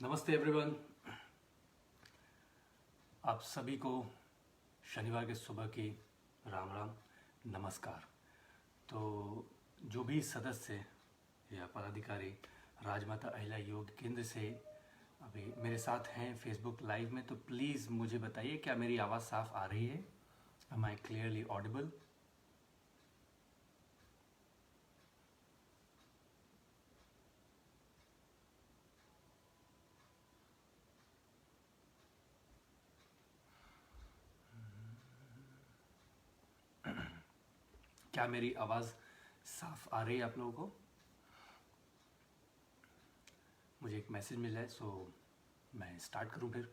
नमस्ते एवरीवन। आप सभी को शनिवार के सुबह की राम राम नमस्कार। तो जो भी सदस्य या पदाधिकारी राजमाता अहिल्या योग केंद्र से अभी मेरे साथ हैं फेसबुक लाइव में, तो प्लीज़ मुझे बताइए क्या मेरी आवाज़ साफ आ रही है? Am I clearly audible? क्या मेरी आवाज़ साफ आ रही है आप लोगों को? मुझे एक मैसेज मिला है, सो मैं स्टार्ट करूं फिर।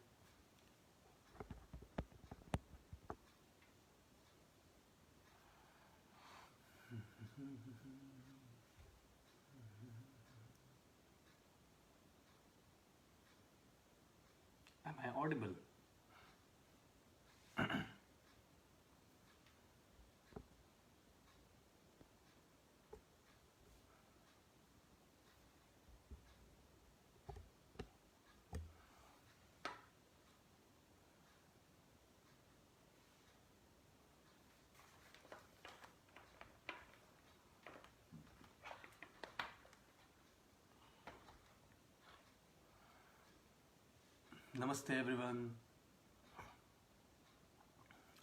Am I audible? नमस्ते everyone.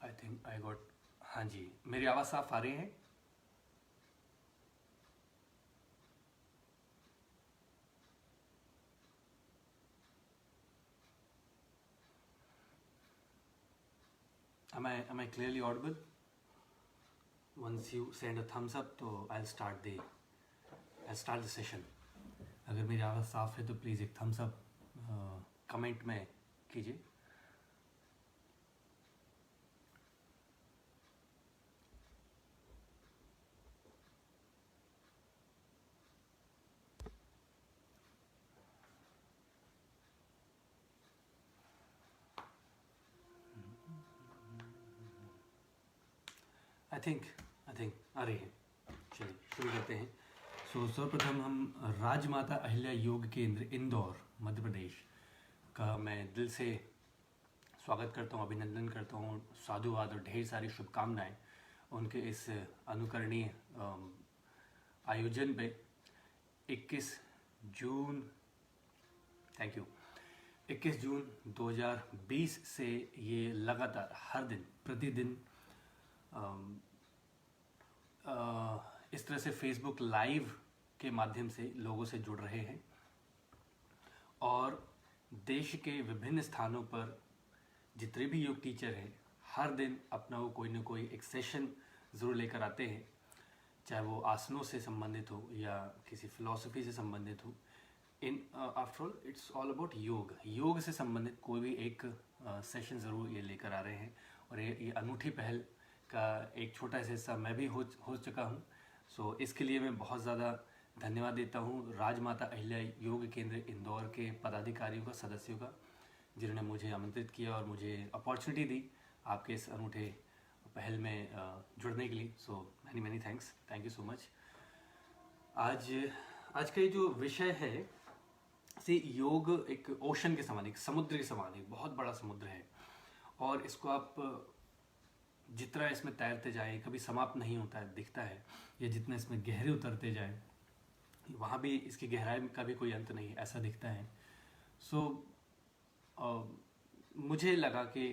I think I got. हाँ जी, मेरी आवाज़ साफ आ रही है? am I clearly audible? Once you send a thumbs up तो I'll start the session. अगर मेरी आवाज़ साफ है तो प्लीज़ एक थम्स अप कमेंट में कीजिए। आई थिंक आ रही है। चलिए शुरू करते हैं। सर्वप्रथम हम राजमाता अहिल्या योग केंद्र इंदौर मध्य प्रदेश का मैं दिल से स्वागत करता हूँ, अभिनंदन करता हूँ, साधुवाद और ढेर सारी शुभकामनाएं उनके इस अनुकरणीय आयोजन पे 21 जून 2020 से ये लगातार हर दिन प्रतिदिन इस तरह से फेसबुक लाइव के माध्यम से लोगों से जुड़ रहे हैं और देश के विभिन्न स्थानों पर जितने भी योग टीचर हैं हर दिन अपना वो कोई ना कोई एक सेशन ज़रूर लेकर आते हैं, चाहे वो आसनों से संबंधित हो या किसी फिलॉसफी से संबंधित हो। After all it's all about योग से संबंधित कोई भी एक सेशन ज़रूर ये लेकर आ रहे हैं और ये अनूठी पहल का एक छोटा सा हिस्सा मैं भी हो चुका हूँ। सो इसके लिए मैं बहुत ज़्यादा धन्यवाद देता हूँ राजमाता अहिल्या योग केंद्र इंदौर के पदाधिकारियों का, सदस्यों का, जिन्होंने मुझे आमंत्रित किया और मुझे अपॉर्चुनिटी दी आपके इस अनूठे पहल में जुड़ने के लिए। So many thanks, thank you so much. आज का ये जो विषय है से योग एक ओशन के समान, एक समुद्र के समान, एक बहुत बड़ा समुद्र है और इसको आप जितना इसमें तैरते जाए कभी समाप्त नहीं होता है, दिखता है। या जितना इसमें गहरे उतरते जाए वहाँ भी इसकी गहराई का भी कोई अंत नहीं, ऐसा दिखता है। मुझे लगा कि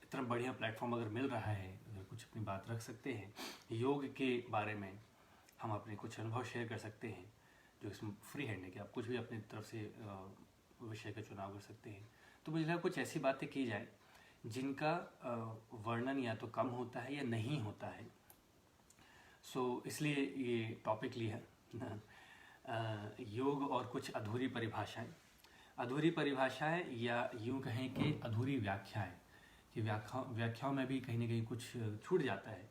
इतना बढ़िया प्लेटफॉर्म अगर मिल रहा है, अगर कुछ अपनी बात रख सकते हैं योग के बारे में, हम अपने कुछ अनुभव शेयर कर सकते हैं जो इसमें फ्री हैंड है कि आप कुछ भी अपनी तरफ से विषय का चुनाव कर सकते हैं। तो मुझे लगा कुछ ऐसी बातें की जाए जिनका वर्णन या तो कम होता है या नहीं होता है। इसलिए ये टॉपिक लिया योग और कुछ अधूरी परिभाषाएं या यूँ कहें कि अधूरी व्याख्याएं, कि व्याख्याओं में भी कहीं ना कहीं कुछ छूट जाता है।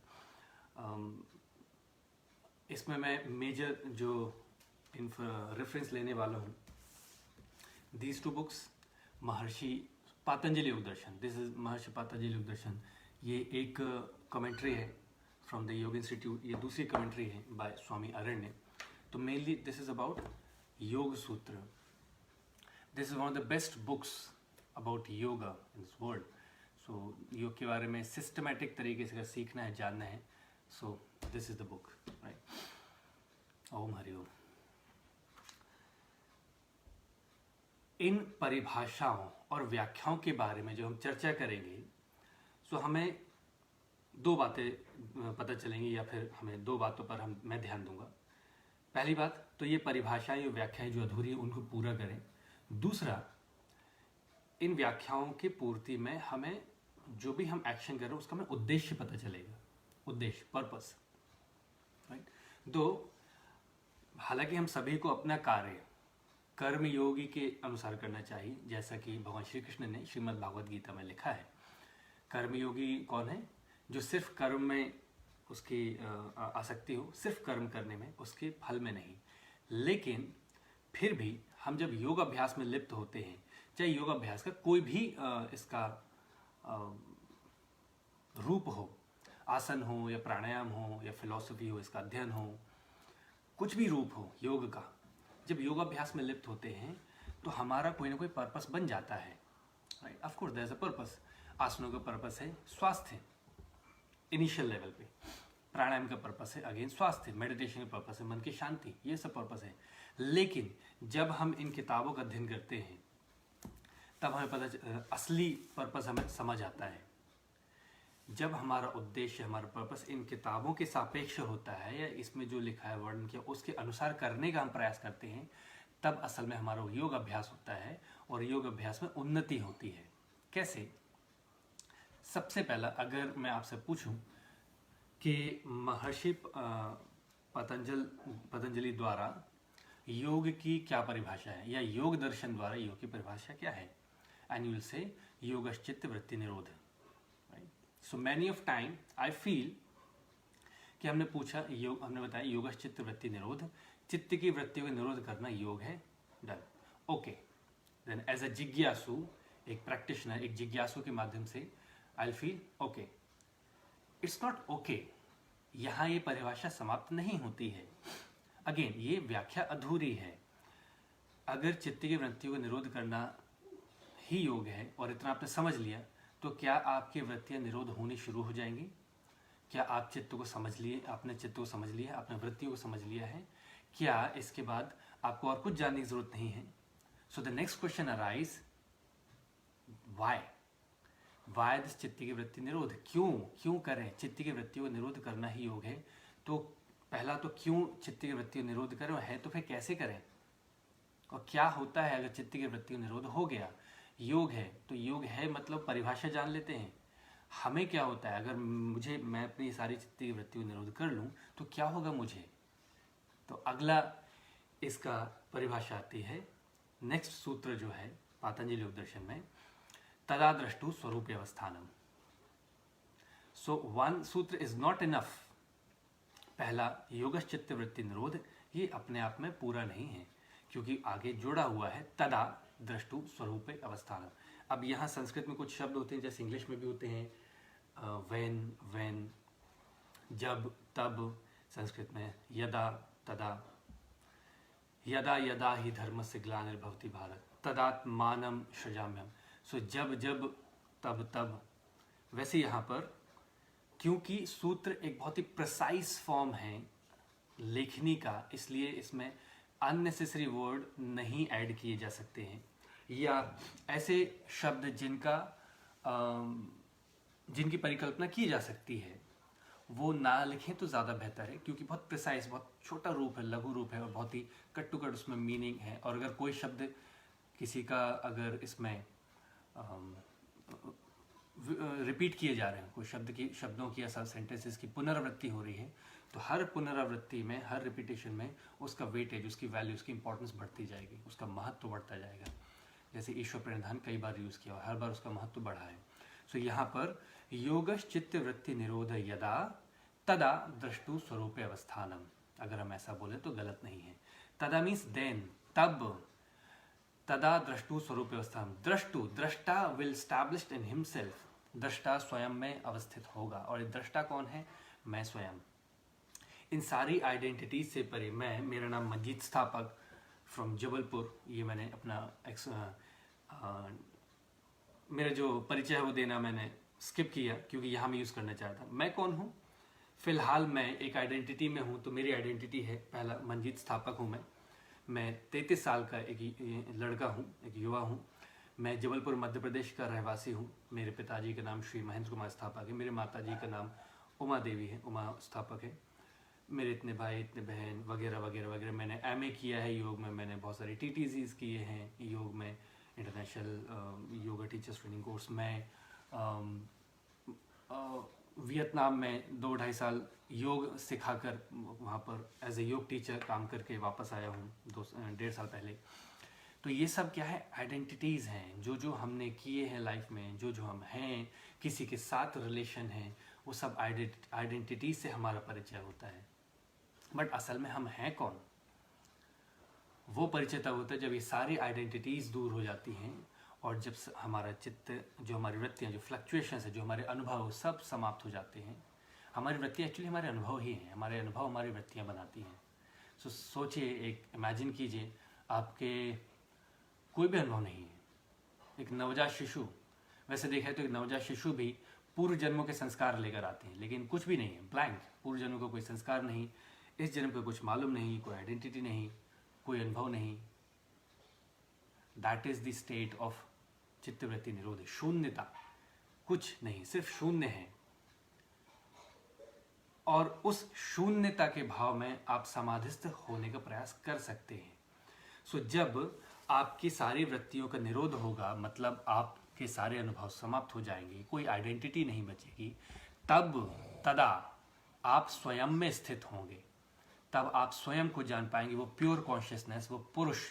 इसमें मैं मेजर जो रेफरेंस लेने वाला हूँ, दीज टू बुक्स, महर्षि पातंजलि योग दर्शन, दिस इज महर्षि पातंजलि योग दर्शन, ये एक कमेंट्री है फ्रॉम द योग इंस्टीट्यूट, ये दूसरी कमेंट्री है बाय स्वामी अरण्य। तो mainly this is about Yoga Sutra. This is one of the best books about yoga in this world. So योग के बारे में सिस्टमेटिक तरीके से अगर सीखना है, जानना है, so this is the book, right. ओम हरि ओम. इन परिभाषाओं और व्याख्याओं के बारे में जो हम चर्चा करेंगे, सो हमें दो बातें पता चलेंगी, या फिर हमें दो बातों पर मैं ध्यान दूंगा. पहली बात तो ये परिभाषाएं या व्याख्याएं जो अधूरी है उनको पूरा करें. दूसरा, इन व्याख्याओं की पूर्ति में हमें जो भी हम एक्शन कर रहे हैं उसका हमें उद्देश्य पता चलेगा. उद्देश्य, पर्पस, राइट. दो, हालांकि हम सभी को अपना कार्य कर्म योगी के अनुसार करना चाहिए, जैसा कि भगवान श्री कृष्ण ने श्रीमद् भागवत गीता में लिखा है. कर्मयोगी कौन है? जो सिर्फ कर्म में उसकी आसक्ति हो, सिर्फ कर्म करने में, उसके फल में नहीं. लेकिन फिर भी हम जब योग अभ्यास में लिप्त होते हैं, चाहे योग अभ्यास का कोई भी इसका रूप हो, आसन हो या प्राणायाम हो या फिलॉसफी हो, इसका अध्ययन हो, कुछ भी रूप हो योग का, जब योग अभ्यास में लिप्त होते हैं तो हमारा कोई ना कोई पर्पस बन जाता है, right. Of course there is a purpose. आसनों का पर्पस है स्वास्थ्य, इनिशियल लेवल पे. प्राणायाम का पर्पस है अगेन स्वास्थ्य. मेडिटेशन का पर्पस है मन की शांति. ये सब पर्पस है. लेकिन जब हम इन किताबों का अध्ययन करते हैं तब हमें असली पर्पस हमें समझ आता है. जब हमारा उद्देश्य, हमारा पर्पस इन किताबों के सापेक्ष होता है, या इसमें जो लिखा है, वर्णन किया, उसके अनुसार करने का हम प्रयास करते हैं, तब असल में हमारा योग अभ्यास होता है और योग अभ्यास में उन्नति होती है. कैसे? सबसे पहला, अगर मैं आपसे पूछूं कि महर्षि पतंजलि द्वारा योग की क्या परिभाषा है, या योग दर्शन द्वारा योग की परिभाषा क्या है, एंड यू विल से योगश्चित्त वृत्ति निरोध. So many of time I feel कि हमने पूछा योग, हमने बताया योगश्चित्त वृत्ति निरोध, चित्त की वृत्तियों का निरोध करना योग है, done. Okay, then as a जिज्ञासु, एक प्रैक्टिशनर, एक जिज्ञासु के माध्यम से I feel okay. It's not okay. यहाँ ये परिभाषा समाप्त नहीं होती है. अगेन ये व्याख्या अधूरी है. अगर चित्त की वृत्तियों का निरोध करना ही योग है और इतना आपने समझ लिया, तो क्या आपकी वृत्तियां निरोध होनी शुरू हो जाएंगी? क्या आप चित्त को समझ लिए, आपने चित्त को समझ लिया, आपने वृत्तियों को समझ लिया है? क्या इसके बाद आपको और कुछ जानने की जरूरत नहीं है? So the next question arise, why this चित्त की वृत्ति निरोध? क्यों करें? चित्त की वृत्तियों को निरोध करना ही योग है, तो पहला तो क्यों चित्त की वृत्ति को निरोध करें, है तो फिर कैसे करें, और क्या होता है अगर चित्त की वृत्ति को निरोध हो गया? योग है तो योग है मतलब परिभाषा जान लेते हैं. हमें क्या होता है अगर मैं अपनी सारी चित्त की वृत्ति को निरोध कर लूं तो क्या होगा मुझे? तो अगला इसका परिभाषा आती है, नेक्स्ट सूत्र जो है पातंजलि योग दर्शन में, तदा द्रष्टु स्वरूप अवस्थानम. सो वन सूत्र इज नॉट इनफ. पहला योगश्चित्त वृत्ति निरोध, ये अपने आप में पूरा नहीं है, क्योंकि आगे जुड़ा हुआ है तदा द्रष्टु स्वरूप अवस्थानम. अब यहाँ संस्कृत में कुछ शब्द होते हैं, जैसे इंग्लिश में भी होते हैं, व्हेन, जब, तब. संस्कृत में यदा, तदा. यदा यदा ही धर्मस्य ग्लानिर्भवति भारत तदात्मानं सृजाम्यहम्. सो जब, तब. वैसे यहाँ पर क्योंकि सूत्र एक बहुत ही प्रिसाइज फॉर्म है लेखनी का, इसलिए इसमें अननेसेसरी वर्ड नहीं ऐड किए जा सकते हैं, या ऐसे शब्द जिनकी परिकल्पना की जा सकती है वो ना लिखें तो ज़्यादा बेहतर है, क्योंकि बहुत प्रिसाइज, बहुत छोटा रूप है, लघु रूप है, और बहुत ही कट टू कट उसमें मीनिंग है. और अगर कोई शब्द किसी का अगर इसमें रिपीट किए जा रहे हैं, कोई शब्दों की या सेंटेंसेस की पुनरावृत्ति हो रही है, तो हर पुनरावृत्ति में, हर रिपीटेशन में उसका वेटेज, उसकी वैल्यू, उसकी इंपॉर्टेंस बढ़ती जाएगी, उसका महत्व बढ़ता जाएगा. जैसे ईश्वर प्रणिधान कई बार यूज़ किया, हर बार उसका महत्व बढ़ा है. सो यहाँ पर योगश्चित्त वृत्ति निरोध यदा तदा द्रष्टु स्वरूप अवस्थानम, अगर हम ऐसा बोले तो गलत नहीं है. तदा मीन्स देन, तब. तदा द्रष्टु स्वरूप अवस्थानम. दृष्टा विल स्टैब्लिश्ड इन हिमसेल्फ. दृष्टा स्वयं में अवस्थित होगा, और दृष्टा कौन है? मैं स्वयं. इन सारी आइडेंटिटीज से परे मैं, मेरा नाम मंजीत स्थापक, फ्रॉम जबलपुर। ये मैंने अपना मेरा जो परिचय है वो देना मैंने स्किप किया क्योंकि यहाँ मैं यूज़ करना चाहता था। मैं कौन हूँ? फिलहाल मैं एक आइडेंटिटी में हूँ। तो मेरी आइडेंटिटी है, पहला मंजीत स्थापक हूँ मैं 33 साल का एक लड़का हूँ, एक युवा हूँ। मैं जबलपुर मध्य प्रदेश का रहवासी हूँ। मेरे पिताजी का नाम श्री महेंद्र कुमार स्थापक है। मेरे माताजी का नाम उमा देवी है, उमा स्थापक है। मेरे इतने भाई, इतने बहन वगैरह वगैरह वगैरह। मैंने एमए किया है योग में, मैंने बहुत सारे टीटीसीज किए हैं योग में, international yoga teachers training course में। वियतनाम में 2-2.5 साल योग सिखाकर वहाँ पर एज ए योग टीचर काम करके वापस आया हूँ 1.5 साल पहले। तो ये सब क्या है? आइडेंटिटीज़ हैं, जो जो हमने किए हैं लाइफ में, जो जो हम हैं, किसी के साथ रिलेशन है, वो सब आइडेंटिटीज से हमारा परिचय होता है। बट असल में हम हैं कौन? वो परिचय तब होता है जब ये सारी आइडेंटिटीज़ दूर हो जाती हैं और जब हमारा चित्त, जो हमारी वृत्तियाँ, जो फ्लक्चुएशंस है, जो हमारे अनुभव, सब समाप्त हो जाते हैं। हमारी वृत्तियाँ एक्चुअली हमारे अनुभव ही हैं, हमारे अनुभव हमारी वृत्तियाँ बनाती हैं। सोचिए, एक इमेजिन कीजिए, आपके कोई भी अनुभव नहीं है। एक नवजात शिशु, वैसे देखा है तो एक नवजात शिशु भी पूर्व जन्मों के संस्कार लेकर आते हैं, लेकिन कुछ भी नहीं है, ब्लैंक। पूर्व जन्मों का कोई संस्कार नहीं, इस जन्म का कुछ मालूम नहीं, कोई आइडेंटिटी नहीं, कोई अनुभव नहीं। That is the state of चित्तवृत्ति निरोध, शून्यता, कुछ नहीं, सिर्फ शून्य है। और उस शून्यता के भाव में आप समाधिस्थ होने का प्रयास कर सकते हैं। सो जब आपकी सारी वृत्तियों का निरोध होगा, मतलब आपके सारे अनुभव समाप्त हो जाएंगे, कोई आइडेंटिटी नहीं बचेगी, तदा आप स्वयं में स्थित होंगे। तब आप स्वयं को जान पाएंगे, वो प्योर कॉन्शियसनेस, वो पुरुष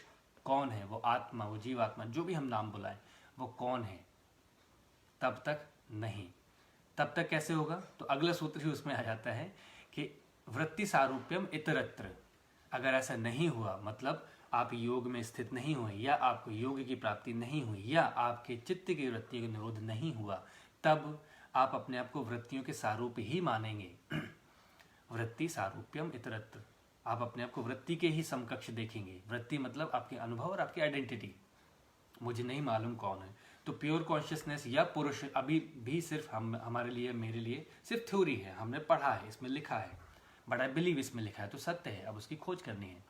कौन है, वो आत्मा, वो जीवात्मा, जो भी हम नाम बुलाएं, वो कौन है। तब तक नहीं। तब तक कैसे होगा? तो अगला सूत्र ही उसमें आ जाता है कि वृत्ति सारूप्यम इतरत्र। अगर ऐसा नहीं हुआ, मतलब आप योग में स्थित नहीं हुए, या आपको योग की प्राप्ति नहीं हुई, या आपके चित्त की वृत्ति का निरोध नहीं हुआ, तब आप अपने आप को वृत्तियों के सारूप ही मानेंगे। वृत्ति सारूप्यम इतरत्र, आप अपने आप को वृत्ति के ही समकक्ष देखेंगे। वृत्ति मतलब आपके अनुभव और आपकी आइडेंटिटी, मुझे नहीं मालूम कौन है। तो प्योर कॉन्शियसनेस या पुरुष अभी भी सिर्फ हमारे लिए, मेरे लिए सिर्फ थ्योरी है, हमने पढ़ा है, इसमें लिखा है, बट आई बिलीव इसमें लिखा है तो सत्य है। अब उसकी खोज करनी है,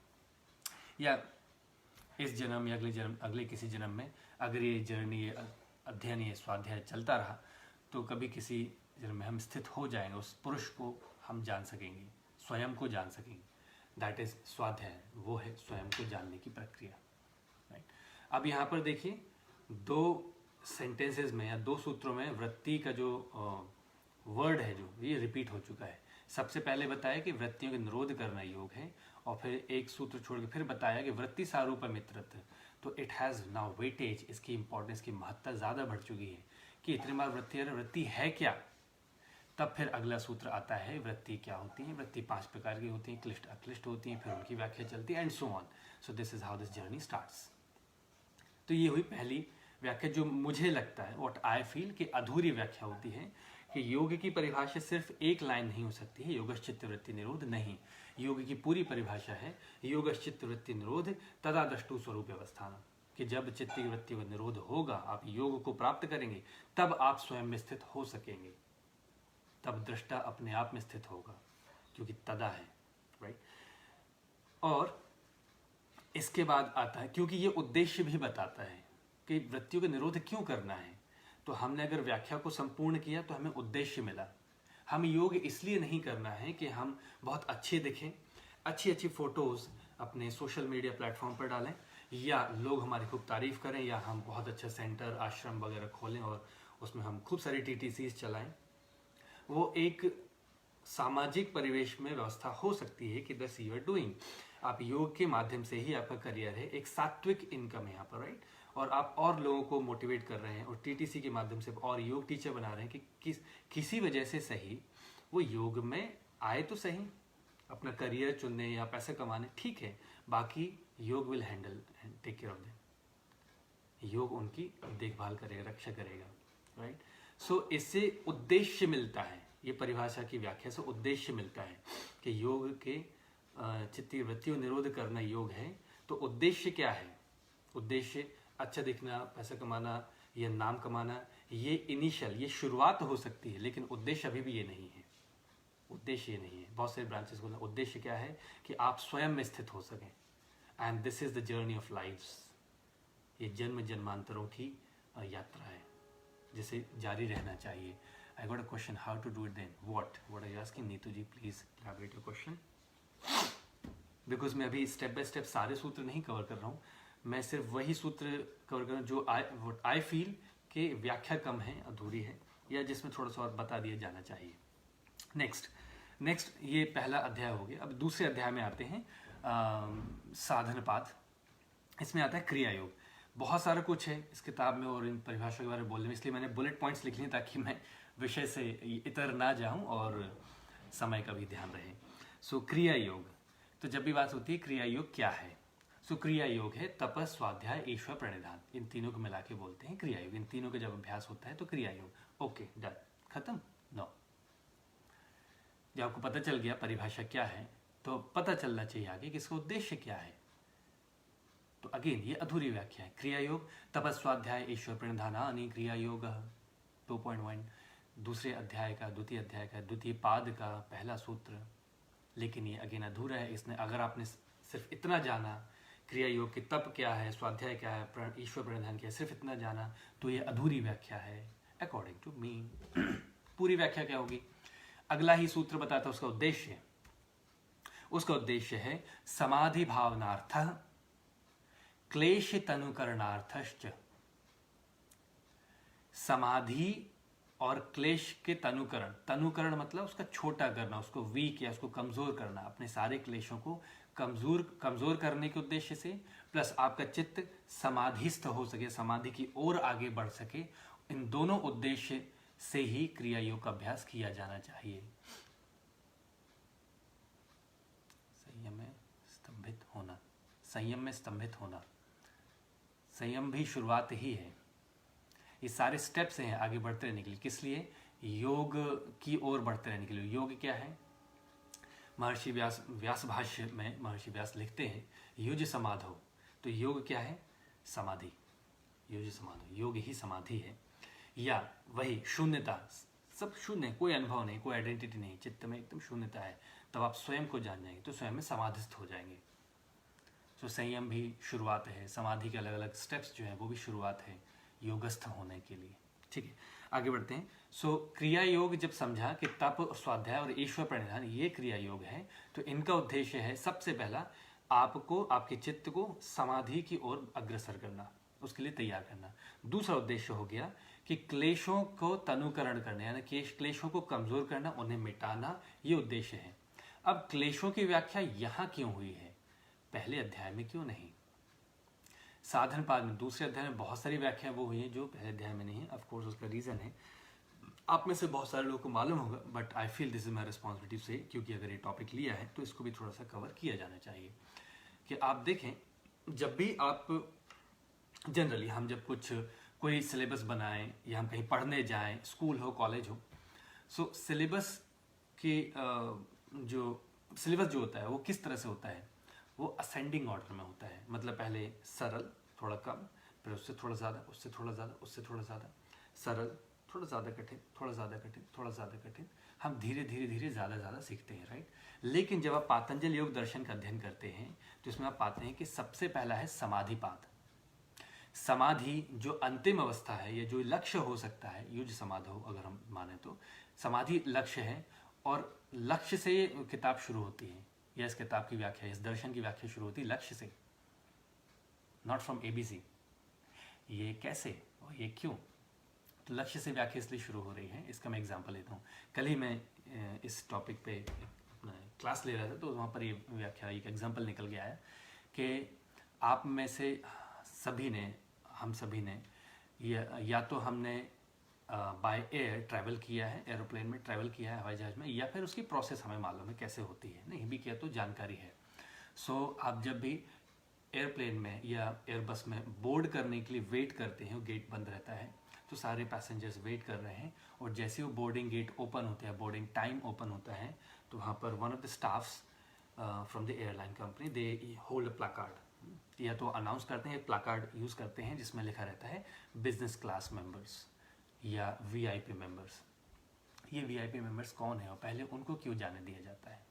या इस जन्म या अगले किसी जन्म में अगर ये जर्नी, ये अध्ययन, ये स्वाध्याय चलता रहा तो कभी किसी जन्म में हम स्थित हो जाएंगे, उस पुरुष को हम जान सकेंगे, स्वयं को जान सकेंगे। दैट इज स्वाध्याय, वो है स्वयं को जानने की प्रक्रिया। राइट। अब यहाँ पर देखिए, 2 सेंटेंसेस में या 2 सूत्रों में वृत्ति का जो वर्ड है, जो ये रिपीट हो चुका है। सबसे पहले बताया कि वृत्तियों का निरोध करना योग है, और फिर एक सूत्र छोड़ के फिर बताया कि वृत्ति सारूप मित्रत्व। तो इट हैज़ नाउ वेटेज, इसकी इंपॉर्टेंस की महत्ता ज़्यादा बढ़ चुकी है कि इतनी बार वृत्ति है क्या। तब फिर अगला सूत्र आता है, वृत्ति क्या होती है। वृत्ति 5 प्रकार की होती हैं, क्लिष्ट अक्लिष्ट होती हैं, फिर उनकी व्याख्या चलती है, and so on. So this is how this journey starts. तो ये हुई पहली व्याख्या, जो मुझे लगता है, व्हाट आई फील, कि अधूरी व्याख्या होती है कि योग की परिभाषा सिर्फ एक लाइन नहीं हो सकती है, योगश्चित्त वृत्ति निरोध नहीं। योग की पूरी परिभाषा है योगश्चित्त वृत्ति निरोध तदा द्रष्टु स्वरूप अवस्थान, कि जब चित्त की वृत्ति का निरोध होगा, आप योग को प्राप्त करेंगे, तब आप स्वयं में स्थित हो सकेंगे, तब दृष्टा अपने आप में स्थित होगा, क्योंकि तदा है। राइट। और इसके बाद आता है, क्योंकि ये उद्देश्य भी बताता है कि वृत्तियों का निरोध क्यों करना है। तो हमने अगर व्याख्या को संपूर्ण किया तो हमें उद्देश्य मिला। हम योग इसलिए नहीं करना है कि हम बहुत अच्छे दिखें, अच्छी अच्छी फोटोज़ अपने सोशल मीडिया प्लेटफॉर्म पर डालें, या लोग हमारी खूब तारीफ करें, या हम बहुत अच्छा सेंटर, आश्रम वगैरह खोलें और उसमें हम खूब सारी टीटीसीज चलाएं। वो एक सामाजिक परिवेश में व्यवस्था हो सकती है कि दस यू आर डूइंग, आप योग के माध्यम से ही आपका करियर है, एक सात्विक इनकम है यहाँ पर। राइट। और आप और लोगों को मोटिवेट कर रहे हैं, और टीटीसी के माध्यम से और योग टीचर बना रहे हैं कि किसी वजह से सही वो योग में आए तो सही, अपना करियर चुनने या पैसे कमाने, ठीक है, बाकी yoga will handle, take care of them. Yoga उनकी देखभाल करेगा, रक्षा करेगा। राइट। सो इससे उद्देश्य मिलता है, ये परिभाषा की व्याख्या से उद्देश्य मिलता है कि योग के चित्त की वृत्तियों निरोध करना योग है, तो उद्देश्य क्या है? उद्देश्य अच्छा दिखना, पैसा कमाना या नाम कमाना, ये इनिशियल, ये शुरुआत हो सकती है, लेकिन उद्देश्य अभी भी ये नहीं है। उद्देश्य ये नहीं है। बहुत सारे ब्रांचेस को उद्देश्य क्या है कि आप स्वयं में स्थित हो सकें। And this is the journey of lifes. ये जन्म जन्मांतरों की यात्रा है जिसे जारी रहना चाहिए। I got a question, how to do it then? What are you asking? Neetu ji please elaborate your question. Because मैं अभी स्टेप बाय स्टेप सारे सूत्र नहीं कवर कर रहा हूँ, मैं सिर्फ वही सूत्र कवर कर रहा हूँ जो आई फील कि व्याख्या कम है, अधूरी है, या जिसमें थोड़ा सा और बता दिया जाना चाहिए। नेक्स्ट ये पहला अध्याय हो गया। अब दूसरे अध्याय में आते हैं साधनपाद। इसमें आता है क्रिया योग। बहुत सारा कुछ है इस किताब में और इन परिभाषा के बारे में बोलने में, इसलिए मैंने बुलेट पॉइंट्स लिख लिए ताकि मैं विषय से इतर ना जाऊं और समय का भी ध्यान रहे। सो क्रिया योग, तो जब भी बात होती है क्रिया योग क्या है, सो क्रिया योग है तपस, स्वाध्याय, ईश्वर प्रणिधान, इन तीनों को मिला के बोलते हैं क्रिया योग। इन तीनों का जब अभ्यास होता है तो क्रिया योग। ओके डन, खत्म। नो, जब आपको पता चल गया परिभाषा क्या है तो पता चलना चाहिए आगे कि इसका उद्देश्य क्या है। तो अगेन ये अधूरी व्याख्या है। क्रिया योग तपस, स्वाध्याय, ईश्वर प्रणिधानानि क्रिया योग 2.1, दूसरे अध्याय का, द्वितीय अध्याय का, द्वितीय पाद का पहला सूत्र। लेकिन ये अगेन अधूरा है। इसने अगर आपने सिर्फ इतना जाना क्रिया योग की तप क्या है, स्वाध्याय क्या है, ईश्वर प्रणिधान क्या है, सिर्फ इतना जाना तो ये अधूरी व्याख्या है अकॉर्डिंग टू मी। पूरी व्याख्या क्या होगी? अगला ही सूत्र बताता है उसका उद्देश्य। उसका उद्देश्य है समाधि भावनार्थ क्लेश तनुकरणार्थश्च। समाधि और क्लेश के तनुकरण, तनुकरण मतलब उसका छोटा करना, उसको वीक या उसको कमजोर करना, अपने सारे क्लेशों को कमजोर करने के उद्देश्य से, प्लस आपका चित्त समाधिस्थ हो सके, समाधि की ओर आगे बढ़ सके, इन दोनों उद्देश्य से ही क्रिया योग का अभ्यास किया जाना चाहिए। संयम में स्तंभित होना, संयम में स्तंभित होना, संयम भी शुरुआत ही है। ये सारे स्टेप्स हैं आगे बढ़ते रहने के लिए। किस लिए? योग की ओर बढ़ते रहने के लिए। योग क्या है? महर्षि व्यास भाष्य में महर्षि व्यास लिखते हैं युज समाधो। तो योग क्या है? समाधि। युज समाधो, योग ही समाधि है। या वही शून्यता, सब शून्य, कोई अनुभव नहीं, कोई आइडेंटिटी नहीं, चित्त में एकदम शून्यता है, तब आप स्वयं को जान जाएंगे तो स्वयं में समाधिस्थ हो जाएंगे। तो संयम भी शुरुआत है, समाधि के अलग अलग स्टेप्स जो हैं वो भी शुरुआत है योगस्थ होने के लिए। ठीक है, आगे बढ़ते हैं। सो क्रिया योग जब समझा कि तप, स्वाध्याय और ईश्वर प्रणिधान ये क्रिया योग है, तो इनका उद्देश्य है सबसे पहला आपको, आपके चित्त को समाधि की ओर अग्रसर करना, उसके लिए तैयार करना। दूसरा उद्देश्य हो गया कि क्लेशों को तनुकरण करना, यानी क्लेशों को कमजोर करना, उन्हें मिटाना, ये उद्देश्य है। अब क्लेशों की व्याख्या यहाँ क्यों हुई है, पहले अध्याय में क्यों नहीं? साधन पाद में, दूसरे अध्याय में बहुत सारी व्याख्या वो हुई है जो पहले अध्याय में नहीं है। ऑफ कोर्स उसका रीजन है, आप में से बहुत सारे लोगों को मालूम होगा, but I feel this is my responsibility से, क्योंकि अगर ये टॉपिक लिया है तो इसको भी थोड़ा सा कवर किया जाना चाहिए। कि आप देखें, जब भी आप जनरली हम जब कोई सिलेबस बनाएं या हम कहीं पढ़ने जाएं, स्कूल हो, कॉलेज हो, सो सिलेबस के जो सिलेबस जो होता है वो किस तरह से होता है? वो असेंडिंग ऑर्डर में होता है। मतलब पहले सरल, थोड़ा कम, फिर उससे थोड़ा ज़्यादा, उससे थोड़ा ज़्यादा, उससे थोड़ा ज़्यादा, सरल, थोड़ा ज़्यादा कठिन, थोड़ा ज़्यादा कठिन, थोड़ा ज़्यादा कठिन। हम धीरे धीरे धीरे ज़्यादा सीखते हैं, राइट? लेकिन जब आप पातंजल योग दर्शन का अध्ययन करते हैं तो इसमें आप पाते हैं कि सबसे पहला है समाधिपाद। समाधि जो अंतिम अवस्था है, या जो लक्ष्य हो सकता है, युज समाधो अगर हम माने तो समाधि लक्ष्य है, और लक्ष्य से ये किताब शुरू होती है, या इस किताब की व्याख्या, इस दर्शन की व्याख्या शुरू होती है लक्ष्य से, नॉट फ्रॉम ABC। ये कैसे और ये क्यों? तो लक्ष्य से व्याख्या इसलिए शुरू हो रही है। इसका मैं एग्जांपल लेता हूँ। कल ही मैं इस टॉपिक पे अपना क्लास ले रहा था, तो वहाँ पर ये व्याख्या, एक एग्जांपल निकल गया है कि आप में से सभी ने, हम सभी ने या तो हमने बाय एयर ट्रैवल किया है, एरोप्लेन में ट्रैवल किया है, हवाई जहाज में, या फिर उसकी प्रोसेस हमें मालूम है कैसे होती है, नहीं भी किया तो जानकारी है। सो आप जब भी एयरप्लेन में या एयरबस में बोर्ड करने के लिए वेट करते हैं, वो गेट बंद रहता है, तो सारे पैसेंजर्स वेट कर रहे हैं, और जैसे वो बोर्डिंग गेट ओपन होता है, बोर्डिंग टाइम ओपन होता है, तो वहाँ पर one of the staffs from the airline company, they hold a placard, या तो अनाउंस करते हैं, एक प्लाकार्ड यूज़ करते हैं जिसमें लिखा रहता है बिजनेस क्लास मेंबर्स या वीआईपी मेंबर्स। ये वीआईपी मेंबर्स कौन है और पहले उनको क्यों जाने दिया जाता है?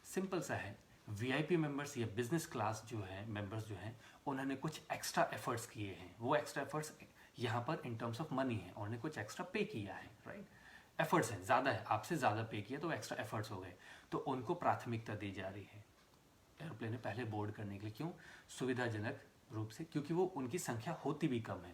सिंपल सा है, वीआईपी मेंबर्स या बिजनेस क्लास जो है मेंबर्स जो हैं, उन्होंने कुछ एक्स्ट्रा एफर्ट्स किए हैं। वो एक्स्ट्रा एफर्ट्स यहाँ पर इन टर्म्स ऑफ मनी है, उन्होंने कुछ एक्स्ट्रा पे किया है, राइट? एफर्ट्स हैं, ज़्यादा है, आपसे ज़्यादा पे किया तो एक्स्ट्रा एफर्ट्स हो गए, तो उनको प्राथमिकता दी जा रही है एयरप्लेन में पहले बोर्ड करने के लिए। क्यों? सुविधाजनक रूप से, क्योंकि वो उनकी संख्या होती भी कम है,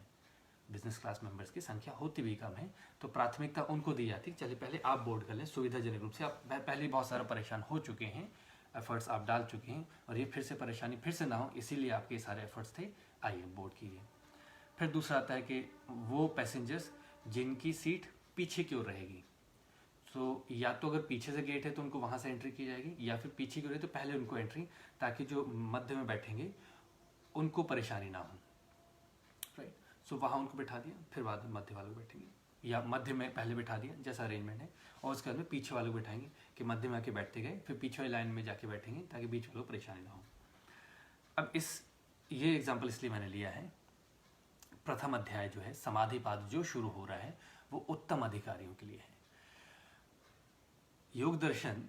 बिजनेस क्लास मेंबर्स की संख्या होती भी कम है, तो प्राथमिकता उनको दी जाती है। चलिए पहले आप बोर्ड कर लें सुविधाजनक रूप से, आप पहले बहुत सारा परेशान हो चुके हैं, एफर्ट्स आप डाल चुके हैं और ये फिर से परेशानी फिर से ना हो, इसीलिए आपके सारे एफर्ट्स थे, आइए बोर्ड कीजिए। फिर दूसरा आता है कि वो पैसेंजर्स जिनकी सीट पीछे की ओर रहेगी, तो या तो अगर पीछे से गेट है तो उनको वहाँ से एंट्री की जाएगी, या फिर पीछे की ओर है तो पहले उनको एंट्री, ताकि जो मध्य में बैठेंगे उनको परेशानी ना हो, राइट? सो वहाँ उनको बैठा दिया, फिर बाद में मध्य वालों को बैठेंगे, या मध्य में पहले बैठा दिया जैसा अरेंजमेंट है, और उसके बाद में पीछे वालों को बैठाएंगे कि मध्य में आके बैठते गए, फिर पीछे वाली लाइन में जाके बैठेंगे ताकि बीच वालों को परेशानी ना हो। अब ये एग्जाम्पल इसलिए मैंने लिया है, प्रथम अध्याय जो है समाधिपाद जो शुरू हो रहा है वो उत्तम अधिकारियों के लिए है। योग दर्शन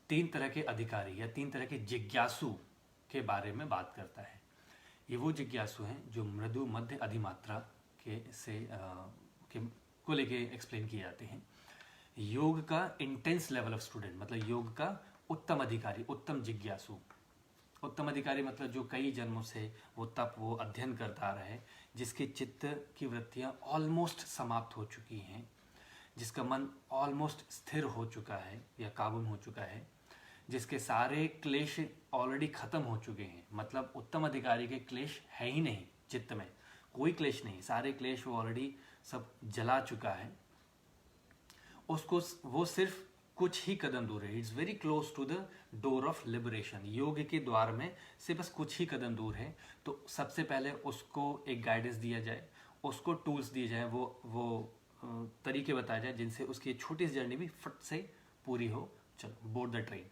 3 तरह के अधिकारी या 3 तरह के जिज्ञासु के बारे में बात करता है। ये वो जिज्ञासु हैं जो मृदु मध्य अधिमात्रा को लेके एक्सप्लेन किए जाते हैं। योग का इंटेंस लेवल ऑफ स्टूडेंट, मतलब योग का उत्तम अधिकारी, उत्तम जिज्ञासु। उत्तम अधिकारी मतलब जो कई जन्मों से वो तप, वो अध्ययन करता रहा है, जिसके चित्त की वृत्तियां ऑलमोस्ट समाप्त हो चुकी हैं, जिसका मन ऑलमोस्ट स्थिर हो चुका है या काबू में हो चुका है, जिसके सारे क्लेश ऑलरेडी खत्म हो चुके हैं। मतलब उत्तम अधिकारी के क्लेश है ही नहीं, चित्त में कोई क्लेश नहीं, सारे क्लेश वो ऑलरेडी सब जला चुका है। उसको वो सिर्फ कुछ ही कदम दूर है, it's very close to the door of liberation. Yoga के द्वार में से बस कुछ ही कदम दूर है। तो सबसे पहले उसको एक गाइडेंस दिया जाए, उसको टूल्स दिए जाए, वो तरीके बताए जाए जिनसे उसकी छोटी सी जर्नी भी फट से पूरी हो। चलो, board the train,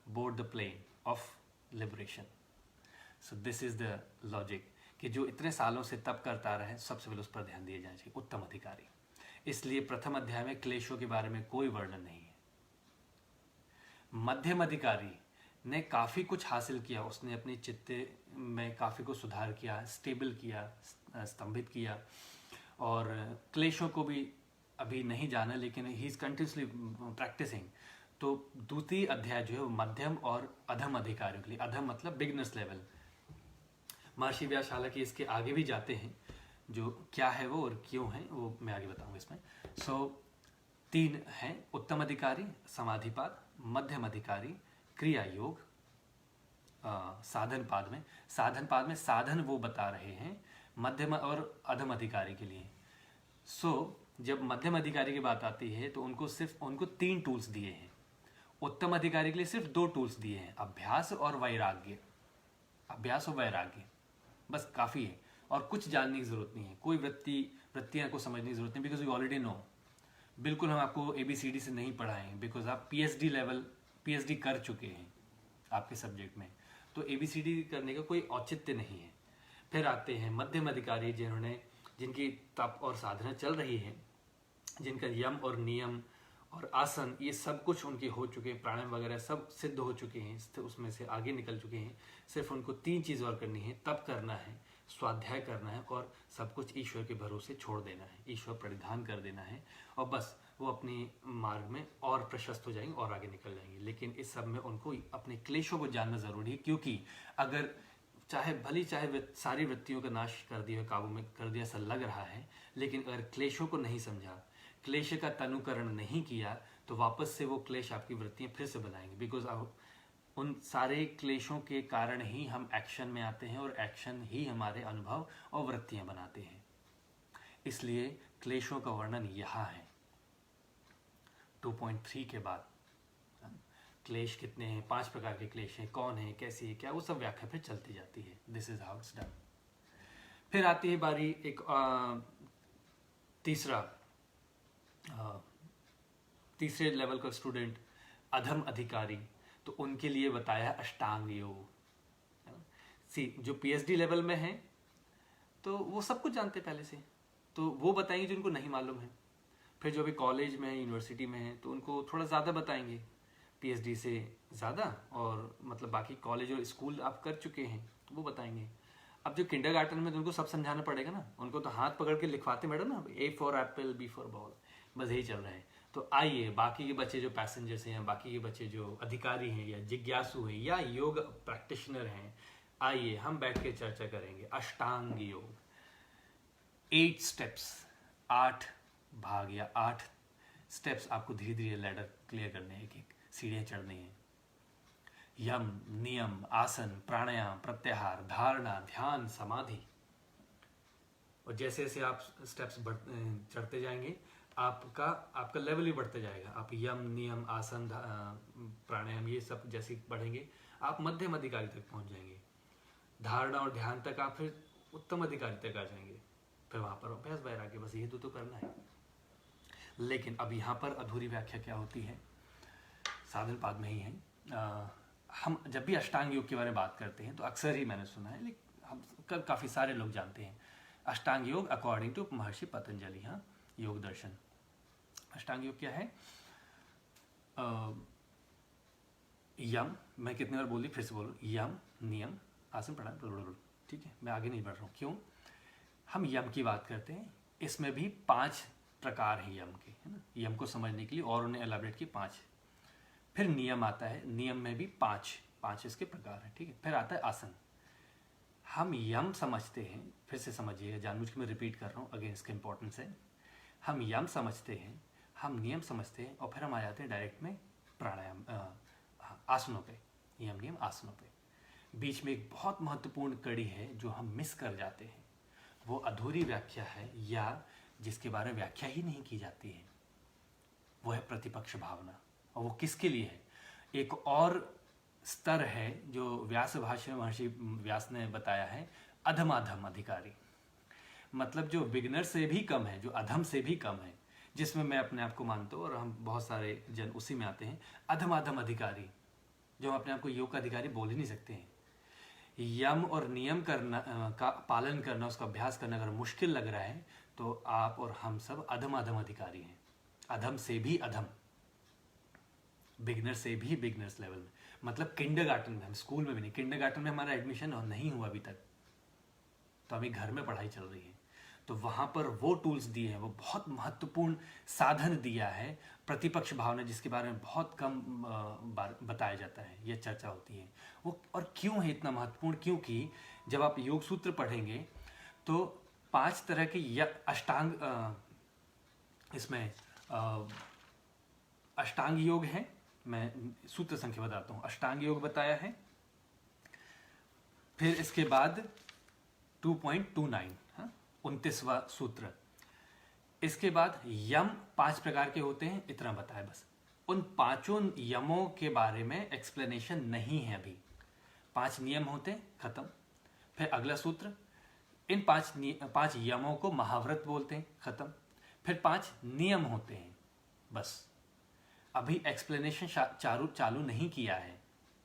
board the plane of liberation. So this is the logic कि जो इतने सालों से तप करता रहे, सबसे पहले उस पर ध्यान दिया जाना चाहिए, उत्तम अधिकारी। इसलिए प्रथम अध्याय में क्लेशों के बारे में कोई वर्णन नहीं है। मध्यम अधिकारी ने काफ़ी कुछ हासिल किया, उसने अपने चित्त में काफ़ी कुछ सुधार किया, स्टेबल किया, स्तंभित किया, और क्लेशों को भी अभी नहीं जाना, लेकिन ही इज़ कंटिन्यूसली प्रैक्टिसिंग। तो द्वितीय अध्याय जो है वो मध्यम और अधम अधिकारियों के लिए, अधम मतलब बिगनर्स लेवल। महर्षि व्यास हालांकि इसके आगे भी जाते हैं, जो क्या है वो और क्यों है वो मैं आगे बताऊंगा इसमें। सो 3 हैं, उत्तम अधिकारी समाधिपाद, मध्यम अधिकारी क्रिया योग, साधन पाद में साधन वो बता रहे हैं मध्यम और अधम अधिकारी के लिए। सो जब मध्यम अधिकारी की बात आती है तो उनको 3 टूल्स दिए हैं। उत्तम अधिकारी के लिए सिर्फ 2 टूल्स दिए हैं, अभ्यास और वैराग्य। अभ्यास और वैराग्य बस काफ़ी है, और कुछ जानने की ज़रूरत नहीं है, कोई वृत्तियाँ को समझने की ज़रूरत नहीं, बिकॉज यू ऑलरेडी नो। बिल्कुल हम आपको ABCD से नहीं पढ़ाएं, बिकॉज आप PhD कर चुके हैं आपके सब्जेक्ट में, तो ABCD करने का कोई औचित्य नहीं है। फिर आते हैं मध्यम अधिकारी, जिनकी तप और साधना चल रही है, जिनका यम और नियम और आसन ये सब कुछ उनके हो चुके हैं, प्राणायाम वगैरह सब सिद्ध हो चुके हैं, उसमें से आगे निकल चुके हैं। सिर्फ उनको 3 चीज़ और करनी है, तप करना है, स्वाध्याय करना है, और सब कुछ ईश्वर के भरोसे छोड़ देना है, ईश्वर परिधान कर देना है, और बस वो अपनी मार्ग में और प्रशस्त हो जाएंगे और आगे निकल जाएंगे। लेकिन इस सब में उनको अपने क्लेशों को जानना ज़रूरी है, क्योंकि अगर चाहे सारी वृत्तियों का नाश कर दिया, काबू में कर दिया ऐसा लग रहा है, लेकिन अगर क्लेशों को नहीं समझा, क्लेश का तनुकरण नहीं किया, तो वापस से वो क्लेश आपकी वृत्तियां फिर से बनाएंगे। बिकॉज उन सारे क्लेशों के कारण ही हम एक्शन में आते हैं, और एक्शन ही हमारे अनुभव और वृत्तियां बनाते हैं। इसलिए क्लेशों का वर्णन यहाँ है 2.3 के बाद। क्लेश कितने हैं, 5 प्रकार के क्लेश हैं, कौन है, कैसी है, क्या, वो सब व्याख्या फिर चलती जाती है। This is how it's done. फिर आती है बारी एक तीसरे लेवल का स्टूडेंट, अधम अधिकारी। तो उनके लिए बताया अष्टांग योग। जो पीएचडी लेवल में है तो वो सब कुछ जानते हैं पहले से, तो वो बताएंगे जो उनको नहीं मालूम है। फिर जो अभी कॉलेज में है, यूनिवर्सिटी में है, तो उनको थोड़ा ज़्यादा बताएंगे, पीएचडी से ज़्यादा, और मतलब बाकी कॉलेज और स्कूल आप कर चुके हैं तो वो बताएंगे। अब जो किंडरगार्टन में तो उनको सब समझाना पड़ेगा ना, उनको तो हाथ पकड़ के लिखवाते मैडम ना, A for apple, B for ball, बस यही चल रहा है। तो आइए बाकी के बच्चे जो पैसेंजर्स हैं, बाकी के बच्चे जो अधिकारी हैं या जिज्ञासु हैं या योग प्रैक्टिशनर हैं, आइए हम बैठ के चर्चा करेंगे अष्टांग योग। 8 स्टेप्स, 8 भाग या 8 स्टेप्स आपको धीरे धीरे लैडर क्लियर करने हैं, एक एक सीढ़ियाँ चढ़नी है। यम, नियम, आसन, प्राणायाम, प्रत्याहार, धारणा, ध्यान, समाधि। और जैसे जैसे आप स्टेप्स चढ़ते जाएंगे आपका लेवल भी बढ़ते जाएगा। आप यम, नियम, आसन, प्राणायाम ये सब जैसे बढ़ेंगे आप मध्यम अधिकारी तक पहुंच जाएंगे। धारणा और ध्यान तक आप फिर उत्तम अधिकारी तक आ जाएंगे। फिर वहां पर अभ्यास वैराग्य, बस ये तो करना है। लेकिन अब यहाँ पर अधूरी व्याख्या क्या होती है, साधन पाद में ही है। हम जब भी अष्टांग योग के बारे में बात करते हैं तो अक्सर ही मैंने सुना है, लेकिन हम काफ़ी सारे लोग जानते हैं अष्टांग योग अकॉर्डिंग टू महर्षि पतंजलि। हाँ, योग दर्शन। अष्टांग योग क्या है? यम, मैं कितनी बार बोली, फिर से बोलो, यम, नियम, आसन, प्राणायाम। ठीक है, मैं आगे नहीं बढ़ रहा हूँ। क्यों? हम यम की बात करते हैं, इसमें भी 5 प्रकार हैं यम के, है ना। यम को समझने के लिए और उन्हें एलाबरेट की 5। फिर नियम आता है, नियम में भी 5 इसके प्रकार हैं। ठीक है, फिर आता है आसन। हम यम समझते हैं, फिर से समझिएगा, जानबूझ के मैं रिपीट कर रहा हूँ, अगेन इसका इंपॉर्टेंस है। हम यम समझते हैं, हम नियम समझते हैं, और फिर हम आ जाते हैं डायरेक्ट में प्राणायाम, आसनों पे, यम नियम आसनों पे। बीच में एक बहुत महत्वपूर्ण कड़ी है जो हम मिस कर जाते हैं, वो अधूरी व्याख्या है या जिसके बारे में व्याख्या ही नहीं की जाती है, वो है प्रतिपक्ष भावना। और वो किसके लिए है? एक और स्तर है जो व्यास भाष्य में महर्षि व्यास ने बताया है, अधमाधम अधिकारी। मतलब जो बिगनर से भी कम है, जो अधम से भी कम है, जिसमें मैं अपने आप को मानता हूँ और हम बहुत सारे जन उसी में आते हैं। अधमाधम अधिकारी, जो हम अपने आप को योग का अधिकारी बोल ही नहीं सकते हैं। यम और नियम करना का पालन करना, उसका अभ्यास करना अगर मुश्किल लग रहा है तो आप और हम सब अधम अधिकारी हैं, अधम से भी अधम, बिगनर से भी बिगनर्स लेवल में। मतलब किंडरगार्टन में, हम स्कूल में भी नहीं, किंडरगार्टन में हमारा एडमिशन नहीं हुआ अभी तक, तो अभी घर में पढ़ाई चल रही है, तो वहां पर वो टूल्स दिए हैं, वो बहुत महत्वपूर्ण साधन दिया है प्रतिपक्ष भावना, जिसके बारे में बहुत कम बार बताया जाता है, ये चर्चा होती है वो। और क्यों है इतना महत्वपूर्ण? क्योंकि जब आप योग सूत्र पढ़ेंगे तो 5 तरह के अष्टांग, इसमें अष्टांग योग है। मैं सूत्र संख्या बताता हूँ। अष्टांग योग बताया है, फिर इसके बाद 2.29, 29वां सूत्र। इसके बाद यम 5 प्रकार के होते हैं, इतना बताया बस। उन 5 यमों के बारे में एक्सप्लेनेशन नहीं है अभी। 5 नियम होते हैं, खत्म। फिर अगला सूत्र, इन 5 यमों को महाव्रत बोलते हैं, खत्म। फिर 5 नियम होते हैं, बस। अभी एक्सप्लेनेशन चालू नहीं किया है।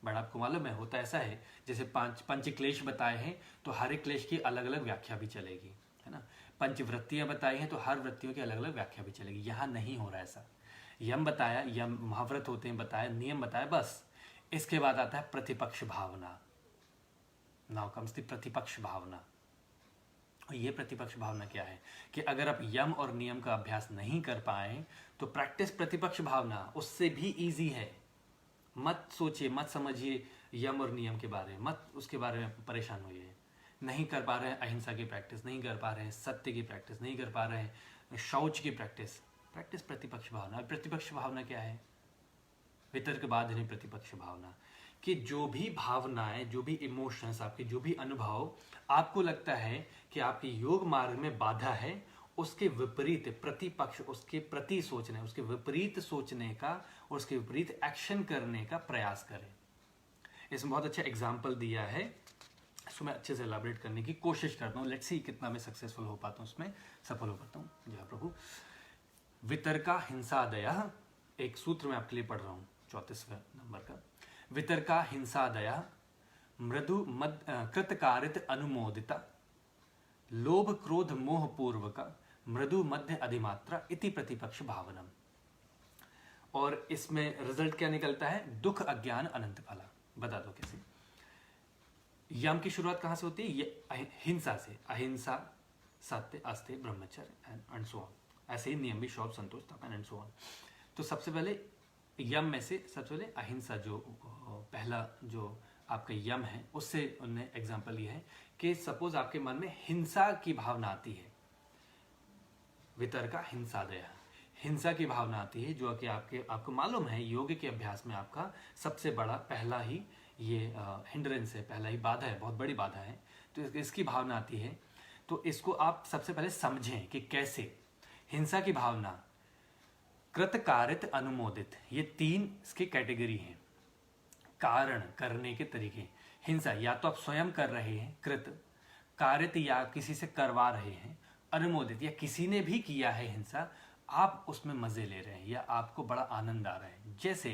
बट आपको मालूम है, होता ऐसा है, जैसे 5 पंचक्लेश बताए हैं तो हर एक क्लेश की अलग अलग व्याख्या भी चलेगी, है ना। पंचवृत्तियां बताई हैं तो हर वृत्तियों की अलग अलग व्याख्या भी चलेगी। यहाँ नहीं हो रहा ऐसा। यम बताया, यम महाव्रत होते हैं बताया, नियम बताया, बस। इसके बाद आता है प्रतिपक्ष भावना। नाउ कम्स द प्रतिपक्ष भावना। और ये प्रतिपक्ष भावना क्या है कि अगर आप यम और नियम का अभ्यास नहीं कर पाए तो प्रैक्टिस प्रतिपक्ष भावना उससे भी इजी है। मत सोचिए, मत समझिए यम और नियम के बारे में, मत उसके बारे में परेशान होइए। नहीं कर पा रहे हैं अहिंसा की प्रैक्टिस, नहीं कर पा रहे हैं सत्य की प्रैक्टिस, नहीं कर पा रहे हैं शौच की प्रैक्टिस, प्रैक्टिस प्रतिपक्ष भावना। प्रतिपक्ष भावना क्या है? वितर्क बाधिनी प्रतिपक्ष भावना, कि जो भी भावनाएं, जो भी इमोशंस, आपके जो भी अनुभव आपको लगता है कि आपके योग मार्ग में बाधा है, उसके विपरीत प्रतिपक्ष, उसके प्रति सोचने, उसके विपरीत सोचने का और उसके विपरीत एक्शन करने का प्रयास करें। इसमें बहुत अच्छा एग्जाम्पल दिया है, इसको मैं अच्छे से एलाबरेट करने की कोशिश करता हूँ। लेट्स सी कितना मैं सक्सेसफुल हो पाता हूँ, उसमें सफल हो पाता हूँ। जय प्रभु। वितर्का हिंसादयः, एक सूत्र मैं आपके लिए पढ़ रहा हूँ 34वें नंबर का। वितर्का हिंसादयः मृदु कृतकारित अनुमोदिता, लोभ क्रोध मोह पूर्वक मृदु मध्य अधिमात्रा इति प्रतिपक्ष भावनम। और इसमें रिजल्ट क्या निकलता है? दुख अज्ञान अनंत फला। बता दो कैसे। यम की शुरुआत कहां से होती है? ये हिंसा से। अहिंसा, सत्य, अस्त्य, ब्रह्मचर्य एंड सो ऑन। ऐसे ही नियम भी शौच, संतोष, तप एंड सो ऑन। तो सबसे पहले यम में से सबसे पहले अहिंसा, जो पहला जो आपका यम है, उससे उन्होंने एग्जाम्पल लिया है कि सपोज आपके मन में हिंसा की भावना आती है, वितर्का हिंसादया, हिंसा की भावना आती है, जो कि आपको मालूम है योग के अभ्यास में आपका सबसे बड़ा पहला ही ये हिंड्रेंस है, पहला ही बाधा है, बहुत बड़ी बाधा है। तो इसकी भावना आती है, तो इसको आप सबसे पहले समझें कि कैसे हिंसा की भावना, कृतकारित अनुमोदित, ये तीन इसकी कैटेगरी हैं। कारण, करने के तरीके। हिंसा या तो आप स्वयं कर रहे हैं, कृत, कारित या किसी से करवा रहे हैं, अनुमोदित या किसी ने भी किया है हिंसा, आप उसमें मजे ले रहे हैं या आपको बड़ा आनंद आ रहा है। जैसे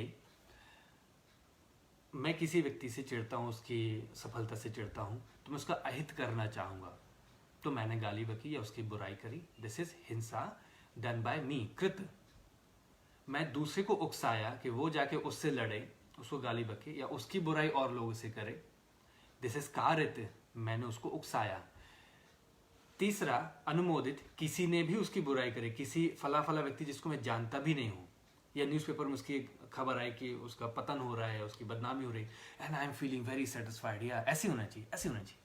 मैं किसी व्यक्ति से चिढ़ता हूँ, उसकी सफलता से चिढ़ता हूँ, तो मैं उसका अहित करना चाहूँगा, तो मैंने गाली बकी या उसकी बुराई करी, दिस इज हिंसा डन बाय मी, कृत। मैं दूसरे को उकसाया कि वो जाके उससे लड़े, उसको गाली बके या उसकी बुराई और लोगों से करे, दिस इज कारित, मैंने उसको उकसाया। तीसरा अनुमोदित, किसी ने भी उसकी बुराई करे, किसी फला फला व्यक्ति जिसको मैं जानता भी नहीं हूँ, या न्यूज़पेपर में उसकी खबर आई कि उसका पतन हो रहा है, उसकी बदनामी हो रही, and I am feeling very satisfied, या ऐसी होना चाहिए, ऐसी होना चाहिए,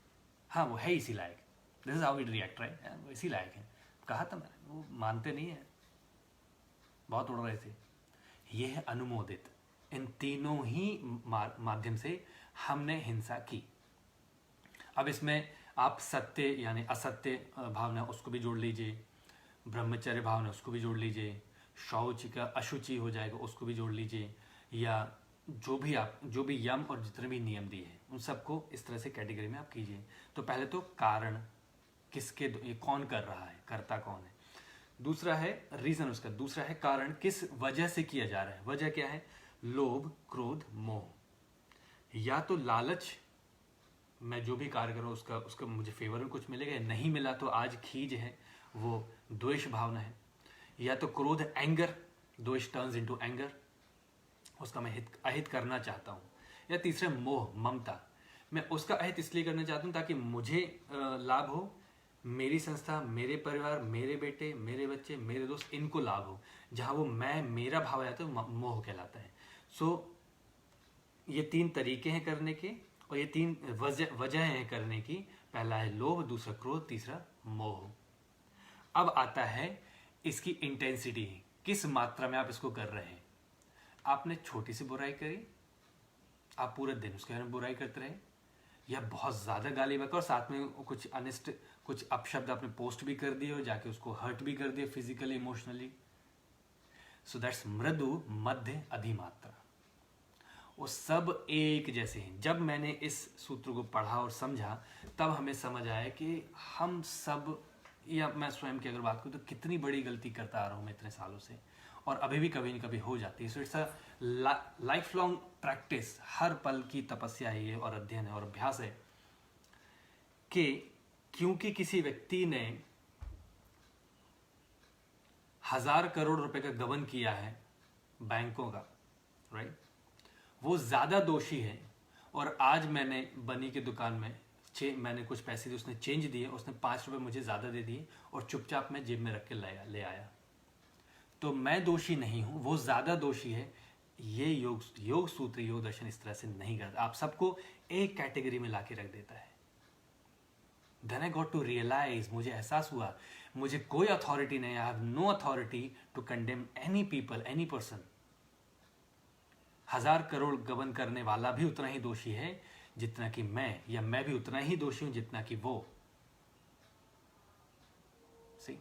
हाँ वो है इसी लायक, this is how it react, right, वो इसी लायक है। कहा था मैंने, वो मानते नहीं है, बहुत उड़ रहे थे। ये है अनुमोदित। इन तीनों ही माध्यम से हमने हिंसा की। अब इसमें आप सत्य यानी असत्य भावना उसको भी जोड़ लीजिए, ब्रह्मचर्य भावना उसको भी जोड़ लीजिए, शौच का अशुचि हो जाएगा उसको भी जोड़ लीजिए, या जो भी यम और जितने भी नियम दिए हैं उन सबको इस तरह से कैटेगरी में आप कीजिए। तो पहले तो कारण, किसके, ये कौन कर रहा है, करता कौन है। दूसरा है रीजन उसका, दूसरा है कारण, किस वजह से किया जा रहा है। वजह क्या है? लोभ, क्रोध, मोह। या तो लालच, मैं जो भी कार्य करूँ उसका मुझे फेवर में कुछ मिलेगा, नहीं मिला तो आज खीज है, वो द्वेष भावना है। या तो क्रोध, एंगर, द्वेष टर्न्स इनटू एंगर, उसका मैं अहित करना चाहता हूँ। या तीसरा मोह, ममता, मैं उसका अहित इसलिए करना चाहता हूँ ताकि मुझे लाभ हो, मेरी संस्था, मेरे परिवार, मेरे बेटे, मेरे बच्चे, मेरे दोस्त, इनको लाभ हो। जहाँ वो मैं, मेरा भाव आता है, मोह कहलाता है। सो ये तीन तरीके हैं करने के, और ये तीन वजह हैं करने की। पहला है लोभ, दूसरा क्रोध, तीसरा मोह। अब आता है इसकी इंटेंसिटी, किस मात्रा में आप इसको कर रहे हैं। आपने छोटी सी बुराई करी, आप पूरे दिन उसके बारे में बुराई करते रहे, या बहुत ज्यादा गाली बका और साथ में कुछ अनिष्ट, कुछ अपशब्द आपने पोस्ट भी कर दिए और जाके उसको हर्ट भी कर दिया फिजिकली, इमोशनली। सो दैट्स मृदु मध्य अधिमात्रा, वो सब एक जैसे हैं। जब मैंने इस सूत्र को पढ़ा और समझा, तब हमें समझ आया कि हम सब, या मैं स्वयं की अगर बात करूँ तो कितनी बड़ी गलती करता आ रहा हूँ मैं इतने सालों से, और अभी भी कभी न कभी हो जाती है। So it's a life long practice, हर पल की तपस्या है ये, और अध्ययन है और अभ्यास है कि क्योंकि किसी व्यक्ति ने 1000 करोड़ रुपए का गबन किया है बैंकों का, राइट, वो ज्यादा दोषी है। और आज मैंने बनी की दुकान में मैंने कुछ पैसे दिए, उसने चेंज दिए, उसने 5 रुपए मुझे ज्यादा दे दिए और चुपचाप मैं जेब में रख के ले आया, तो मैं दोषी नहीं हूं, वो ज्यादा दोषी है। ये योग सूत्र, योग दर्शन इस तरह से नहीं करता, आप सबको एक कैटेगरी में लाके रख देता है। Then I got to realize, मुझे एहसास हुआ, मुझे कोई अथॉरिटी नहीं, I have no authority to condemn any people, any person. 1000 crore गबन करने वाला भी उतना ही दोषी है जितना कि मैं, या मैं भी उतना ही दोषी हूं जितना कि वो। सी,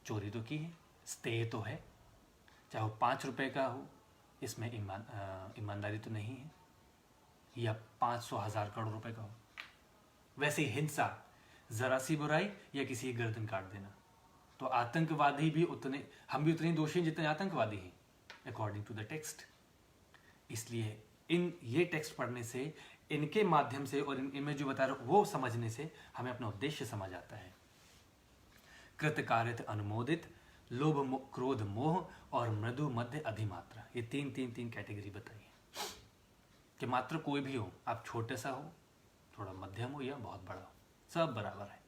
चोरी तो की है, स्टे तो है, चाहे वो 5 रुपए का हो, इसमें ईमानदारी तो नहीं है, या 500,000 करोड़ रुपए का हो। वैसे हिंसा, जरा सी बुराई या किसी की गर्दन काट देना। तो आतंकवादी भी उतने, हम भी उतने दोषी हैं जितने आतंकवादी हैं, अकॉर्डिंग टू द टेक्स्ट। इसलिए ये टेक्स्ट पढ़ने से इनके माध्यम से और इनमें जो बता रहा हूं वो समझने से हमें अपना उद्देश्य समझ आता है। कृत कार्यत अनुमोदित, लोभ क्रोध मोह और मृदु मध्य अधिमात्रा, ये तीन कैटेगरी बताई है कि मात्र कोई भी हो, आप छोटे सा हो, थोड़ा मध्यम हो या बहुत बड़ा हो, सब बराबर है।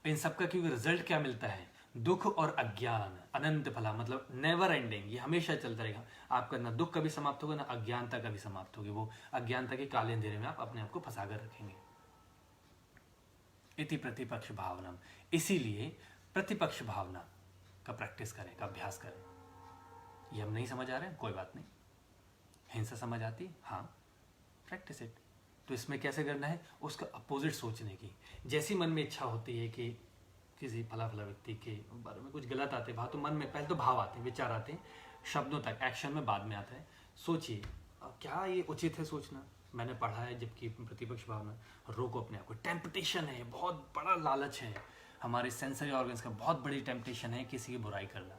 इन सबका क्योंकि रिजल्ट क्या मिलता है, दुख और अज्ञान अनंत फला, मतलब नेवर एंडिंग, ये हमेशा चलता रहेगा। आपका ना दुख कभी समाप्त होगा ना अज्ञानता कभी समाप्त होगी। वो अज्ञानता के काले अंधेरे में आप अपने आप को फंसा कर रखेंगे। इति प्रतिपक्ष भावना, इसीलिए प्रतिपक्ष भावना का प्रैक्टिस करें, का अभ्यास करें। ये हम नहीं समझ आ रहे हैं, कोई बात नहीं। हिंसा समझ आती, हाँ, प्रैक्टिस इट। तो इसमें कैसे करना है, उसका अपोजिट सोचने की। जैसी मन में इच्छा होती है कि किसी फला फला व्यक्ति के बारे में कुछ गलत आते हैं, तो मन में पहले तो भाव आते हैं, विचार आते हैं, शब्दों तक, एक्शन में बाद में आता है। सोचिए क्या ये उचित है सोचना। मैंने पढ़ा है, जबकि प्रतिपक्ष भावना, रोको अपने आप को। टेम्पटेशन है, बहुत बड़ा लालच है, हमारे सेंसरी ऑर्गन्स का बहुत बड़ी टेम्पटेशन है किसी की बुराई करना।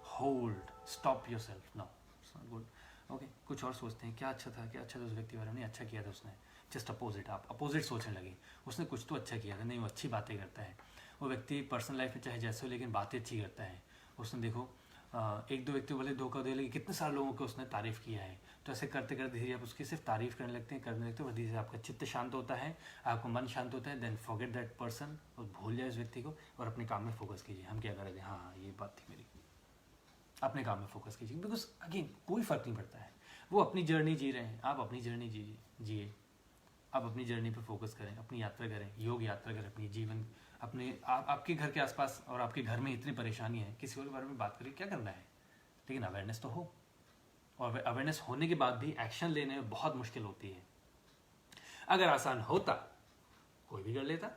Hold, stop yourself, no, good, okay. कुछ और सोचते हैं, क्या अच्छा था, क्या अच्छा था उस व्यक्ति के बारे में, नहीं अच्छा किया था उसने, जस्ट अपोजिट, आप अपोजिट सोचने लगे। उसने कुछ तो अच्छा किया था, नहीं वो अच्छी बातें करता है। वो व्यक्ति पर्सनल लाइफ में चाहे जैसे हो, लेकिन बातें अच्छी करता है। उसने देखो एक दो व्यक्ति बोले धोखा दे, लेकिन कितने सारे लोगों को उसने तारीफ किया है। तो ऐसे करते करते धीरे आप उसकी सिर्फ तारीफ करने लगते हैं, धीरे से आपका चित्त शांत होता है, आपका मन शांत होता है। देन फॉरगेट दैट पर्सन, और भूल जाए उस व्यक्ति को और अपने काम में फोकस कीजिए। हम क्या कर रहे थे, हाँ ये बात थी मेरी, अपने काम में फोकस कीजिए। बिकॉज अगेन कोई फर्क नहीं पड़ता है, वो अपनी जर्नी जी रहे हैं, आप अपनी जर्नी जिए। आप अपनी जर्नी पर फोकस करें, अपनी यात्रा करें, योग यात्रा करें, अपनी जीवन, अपने आपके घर के आसपास और आपके घर में इतनी परेशानी है, किसी और के बारे में बात करिए, क्या करना है, लेकिन अवेयरनेस तो हो। और अवेयरनेस होने के बाद भी एक्शन लेने में बहुत मुश्किल होती है। अगर आसान होता कोई भी कर लेता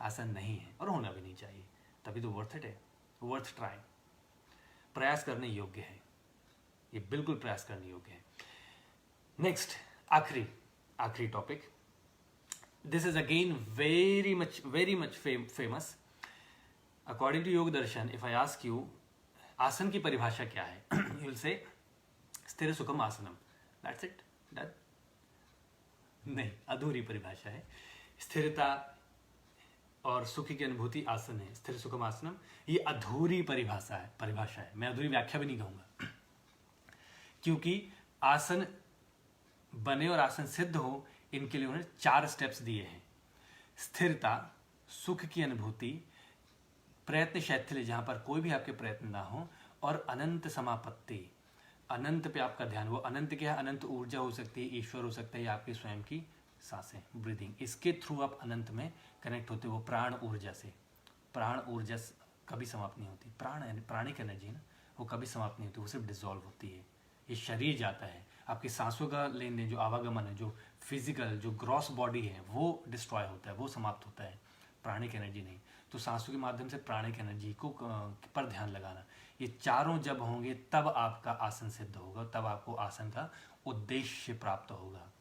आसान नहीं है और होना भी नहीं चाहिए, तभी तो वर्थ इट है, वर्थ ट्राई। प्रयास करने योग्य है, ये बिल्कुल प्रयास करने योग्य है। नेक्स्ट, आखिरी topic, this is again very much famous according to Yoga Darshan. If I ask you आसन की परिभाषा क्या है, यू विल से स्थिर सुखम आसनम, दैट्स इट, डन। नहीं, अधूरी परिभाषा है। स्थिरता और सुख की अनुभूति आसन है, स्थिर सुखम आसनम, ये अधूरी परिभाषा है। मैं अधूरी व्याख्या भी नहीं कहूंगा, क्योंकि आसन बने और आसन सिद्ध हो, इनके लिए उन्होंने 4 स्टेप्स दिए हैं। स्थिरता, सुख की अनुभूति, प्रयत्न शैथिल्य, जहां पर कोई भी आपके प्रयत्न ना हो, और अनंत समापत्ति, अनंत पे आपका ध्यान। वो अनंत क्या है, अनंत ऊर्जा हो सकती है, ईश्वर हो सकता है, या आपकी स्वयं की सांसें, ब्रीदिंग, इसके थ्रू आप अनंत में कनेक्ट होते हो। वो प्राण ऊर्जा से, प्राण ऊर्जा कभी समाप्त नहीं होती, प्राणिक एनर्जी ना, वो कभी समाप्त नहीं होती, वो सिर्फ डिसॉल्व होती है। ये शरीर जाता है, आपकी सांसों का लेन देन, जो आवागमन है, जो फिजिकल, जो ग्रॉस बॉडी है, वो डिस्ट्रॉय होता है, वो समाप्त होता है, प्राणिक एनर्जी नहीं। तो सांसों के माध्यम से प्राणिक एनर्जी को पर ध्यान लगाना, ये चारों जब होंगे तब आपका आसन सिद्ध होगा, तब आपको आसन का उद्देश्य प्राप्त होगा।